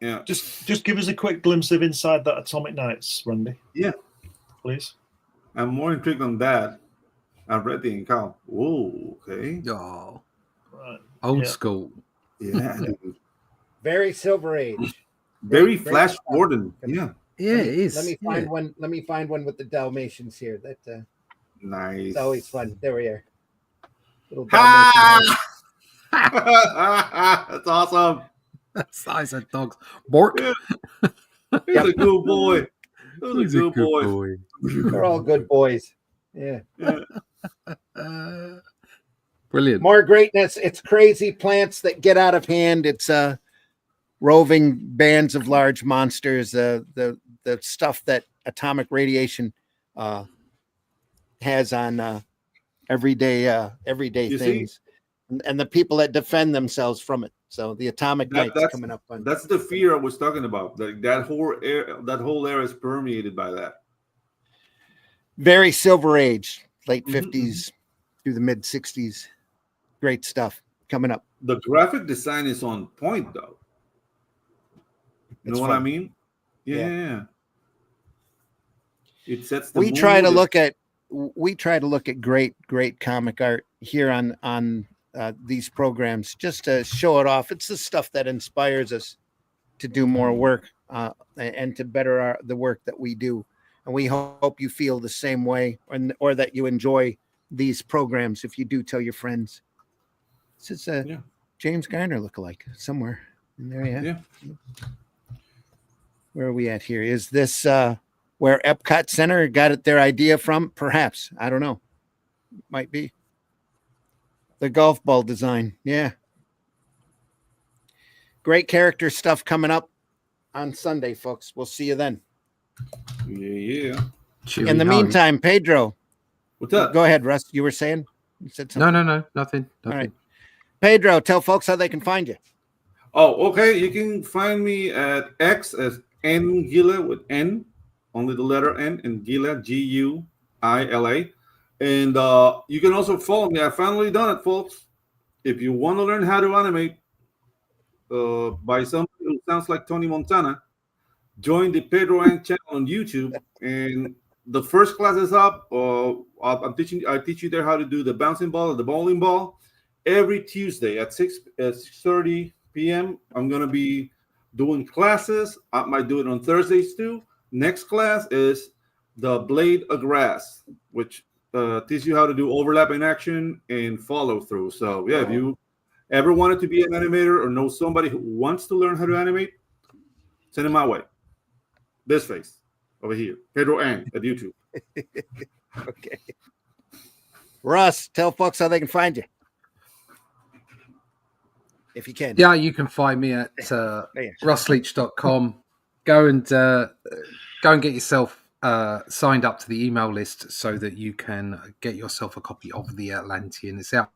Yeah. Just give us a quick glimpse of inside that Atomic Knights, Randy. Yeah. Please. I'm more intrigued on that. I've read the Incal. Whoa, okay. Oh. Right. Old school. Yeah. Very Silver Age. Very Flash Gordon. Yeah. Yeah, it is. Let me find one. Let me find one with the Dalmatians here. That nice. It's always fun. There we are. Little Dalmatians. That's awesome. Size of dogs. Bork. He's a good boy. He's a good boy. They're all good boys. Yeah. Brilliant. More greatness. It's crazy plants that get out of hand. It's roving bands of large monsters. The stuff that atomic radiation has on everyday things, and the people that defend themselves from it. So the Atomic Knights coming up. That's the fear I was talking about. That whole era is permeated by that. Very Silver Age, late 50s through the mid 60s. Great stuff coming up. The graphic design is on point, though. You know what I mean? Yeah. It sets the we try to look at great comic art here on these programs just to show it off. It's the stuff that inspires us to do more work and to better the work that we do. And we hope you feel the same way, or that you enjoy these programs. If you do, tell your friends. This is James Garner lookalike somewhere in there. Yeah. Where are we at here? Is this where Epcot Center got their idea from? Perhaps. I don't know. Might be. The golf ball design. Yeah. Great character stuff coming up on Sunday, folks. We'll see you then. Yeah. In the meantime, Pedro. What's up? Go ahead, Russ. You were saying? You said something? No. Nothing. All right. Pedro, tell folks how they can find you. Oh, okay. You can find me at X as N Gila with N, only the letter N, and Gila, Guila. And you can also follow me. I finally done it, folks. If you want to learn how to animate by somebody who sounds like Tony Montana, join the Pedro Ang channel on YouTube. And the first class is up. I teach you there how to do the bouncing ball or the bowling ball every Tuesday at 6:30 p.m. I'm going to be doing classes. I might do it on Thursdays too. Next class is the blade of grass, which teaches you how to do overlapping action and follow through. So yeah, if you ever wanted to be an animator or know somebody who wants to learn how to animate, send them my way. This face over here, Pedro Ang at YouTube. Okay. Russ, tell folks how they can find you. If you can. Yeah, you can find me at russleach.com. Go and get yourself signed up to the email list so that you can get yourself a copy of the Atlantean. It's out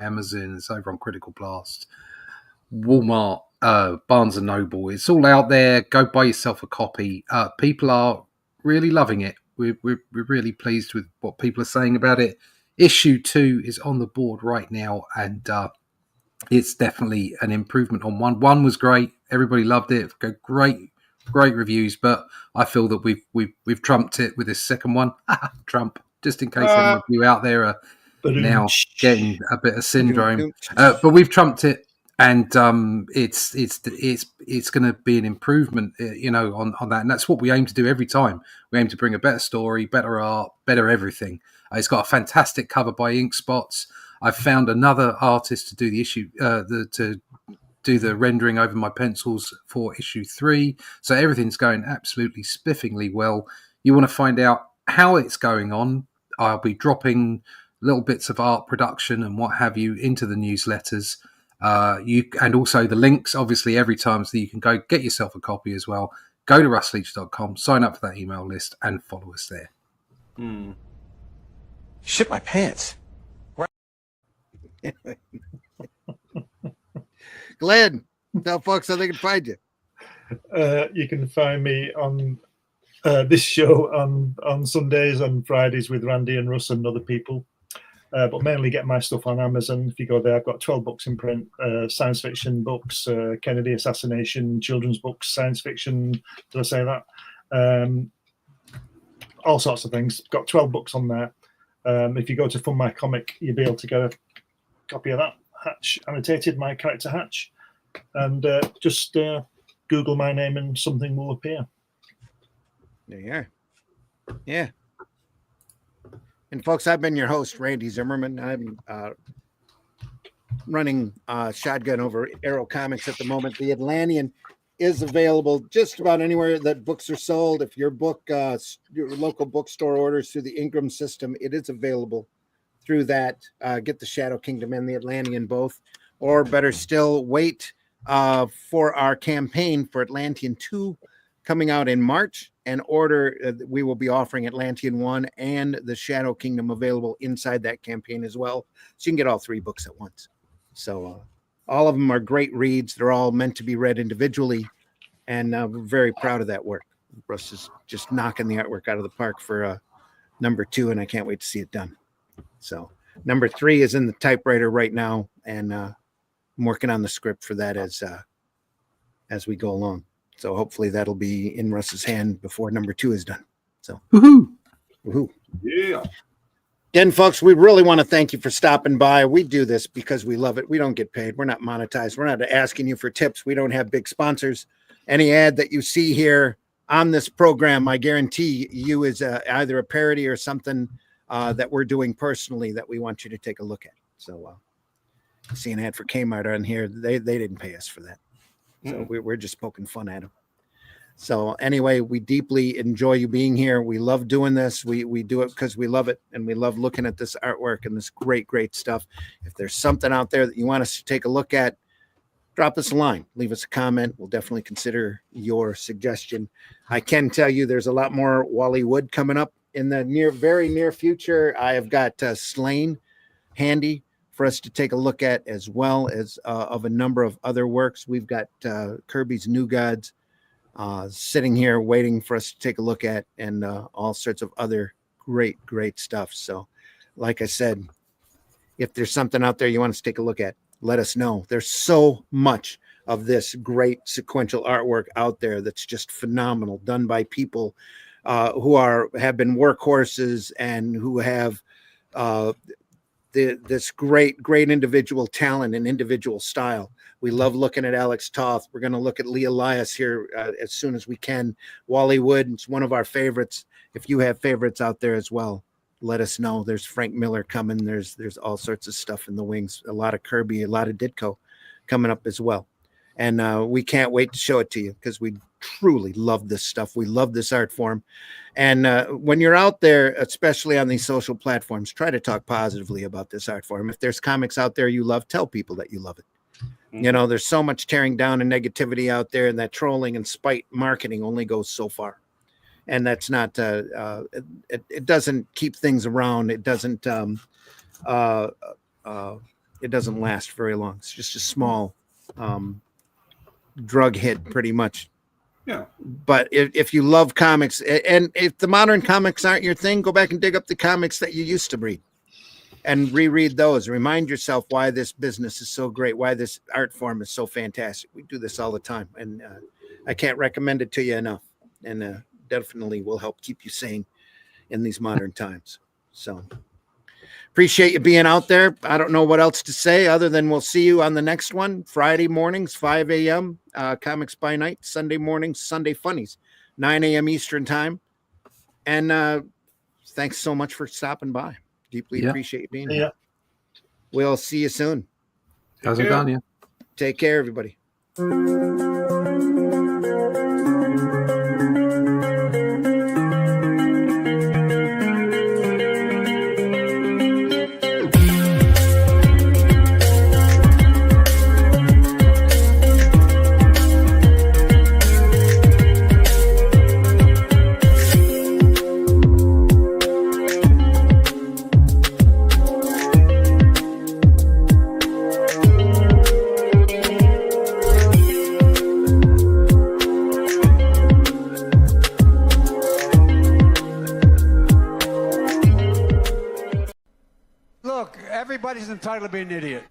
on Amazon. It's over on Critical Blast, Walmart, Barnes and Noble. It's all out there. Go buy yourself a copy. People are really loving it. We're really pleased with what people are saying about it. Issue 2 is on the board right now, and it's definitely an improvement on 1. 1 was great. Everybody loved it. Great reviews, but I feel that we've trumped it with this second one. Trump, just in case any of you out there are now getting a bit of syndrome. But we've trumped it, and it's going to be an improvement, on that. And that's what we aim to do every time. We aim to bring a better story, better art, better everything. It's got a fantastic cover by Ink Spots. I've found another artist to do the issue, to do the rendering over my pencils for issue 3. So everything's going absolutely spiffingly well. You want to find out how it's going on, I'll be dropping little bits of art production and what have you into the newsletters. And also the links, obviously, every time, so you can go get yourself a copy as well. Go to russleach.com, sign up for that email list, and follow us there. Shit my pants. Glenn, tell folks how they can find you. You can find me on this show on Sundays and Fridays with Randy and Russ and other people. But mainly get my stuff on Amazon. If you go there, I've got 12 books in print, science fiction books, Kennedy assassination, children's books, science fiction. Did I say that? All sorts of things. Got 12 books on there. If you go to Fund My Comic, you'll be able to get a copy of that. Hatch, annotated, my character Hatch. And just Google my name and something will appear. There you are. Yeah. And folks, I've been your host, Randy Zimmerman. I'm running Shotgun over Arrow Comics at the moment. The Atlantean is available just about anywhere that books are sold. If your book, your local bookstore orders through the Ingram system, it is available through that. Get the Shadow Kingdom and the Atlantean both. Or better still, wait for our campaign for Atlantean 2 coming out in March, and order. We will be offering Atlantean 1 and the Shadow Kingdom available inside that campaign as well. So you can get all 3 books at once. So all of them are great reads. They're all meant to be read individually. And we're very proud of that work. Russ is just knocking the artwork out of the park for number 2, and I can't wait to see it done. So number 3 is in the typewriter right now, and I'm working on the script for that as we go along. So hopefully that'll be in Russ's hand before number 2 is done. So, woohoo. Yeah. Again, folks, we really want to thank you for stopping by. We do this because we love it. We don't get paid. We're not monetized. We're not asking you for tips. We don't have big sponsors. any ad that you see here on this program, I guarantee you is either a parody or something that we're doing personally that we want you to take a look at. So I see an ad for Kmart on here. They didn't pay us for that. So we're just poking fun at them. So anyway, we deeply enjoy you being here. We love doing this. We do it because we love it, and we love looking at this artwork and this great stuff. If there's something out there that you want us to take a look at, drop us a line, leave us a comment. We'll definitely consider your suggestion. I can tell you there's a lot more Wally Wood coming up in the very near future. I have got Slain handy for us to take a look at, as well as of a number of other works. We've got Kirby's New Gods sitting here waiting for us to take a look at, and all sorts of other great stuff. So like I said, if there's something out there you want us to take a look at, let us know. There's so much of this great sequential artwork out there that's just phenomenal, done by people who have been workhorses and who have this great individual talent and individual style. We love looking at Alex Toth. We're going to look at Lee Elias here as soon as we can. Wally Wood, it's one of our favorites. If you have favorites out there as well, let us know. There's Frank Miller coming. There's all sorts of stuff in the wings. A lot of Kirby, a lot of Ditko coming up as well. And we can't wait to show it to you because we truly love this stuff. We love this art form. And when you're out there, especially on these social platforms, try to talk positively about this art form. If there's comics out there you love, tell people that you love it. You know, there's so much tearing down and negativity out there, and that trolling and spite marketing only goes so far. And that's not, it doesn't keep things around. It doesn't last very long. It's just a small drug hit, pretty much. Yeah. But if you love comics, and if the modern comics aren't your thing, go back and dig up the comics that you used to read and reread those. Remind yourself why this business is so great, why this art form is so fantastic. We do this all the time, and I can't recommend it to you enough, and definitely will help keep you sane in these modern times. So appreciate you being out there. I don't know what else to say other than we'll see you on the next one. Friday mornings, 5 a.m., Comics by Night. Sunday mornings, Sunday Funnies, 9 a.m. Eastern time. And thanks so much for stopping by. Deeply appreciate you being here. We'll see you soon. How's it going? Yeah. Take care, everybody. Look, everybody's entitled to be an idiot.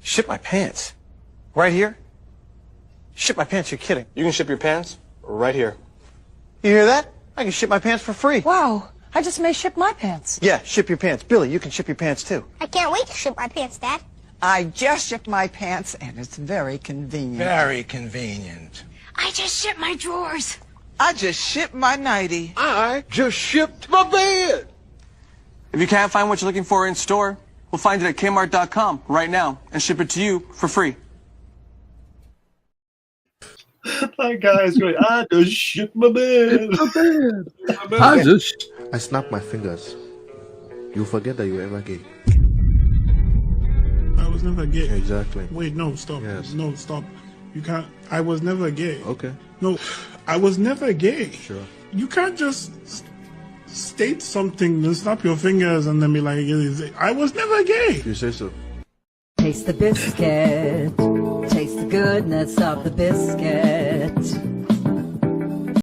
Ship my pants? Right here? Ship my pants? You're kidding. You can ship your pants right here. You hear that? I can ship my pants for free. Wow. I just may ship my pants. Yeah, ship your pants. Billy, you can ship your pants too. I can't wait to ship my pants, Dad. I just shipped my pants, and it's very convenient. Very convenient. I just shipped my drawers. I just shipped my nightie. I just shipped my bed. If you can't find what you're looking for in store, we'll find it at Kmart.com right now and ship it to you for free. That guy is great. I just shit my bed. I snap my fingers. You forget that you were ever gay. I was never gay. Exactly. Wait, no, stop. Yes. No, stop. You can't. I was never gay. Okay. No, I was never gay. Sure. You can't just state something, then snap your fingers, and then be like, I was never gay. You say so. Taste the biscuit. taste the goodness of the biscuit.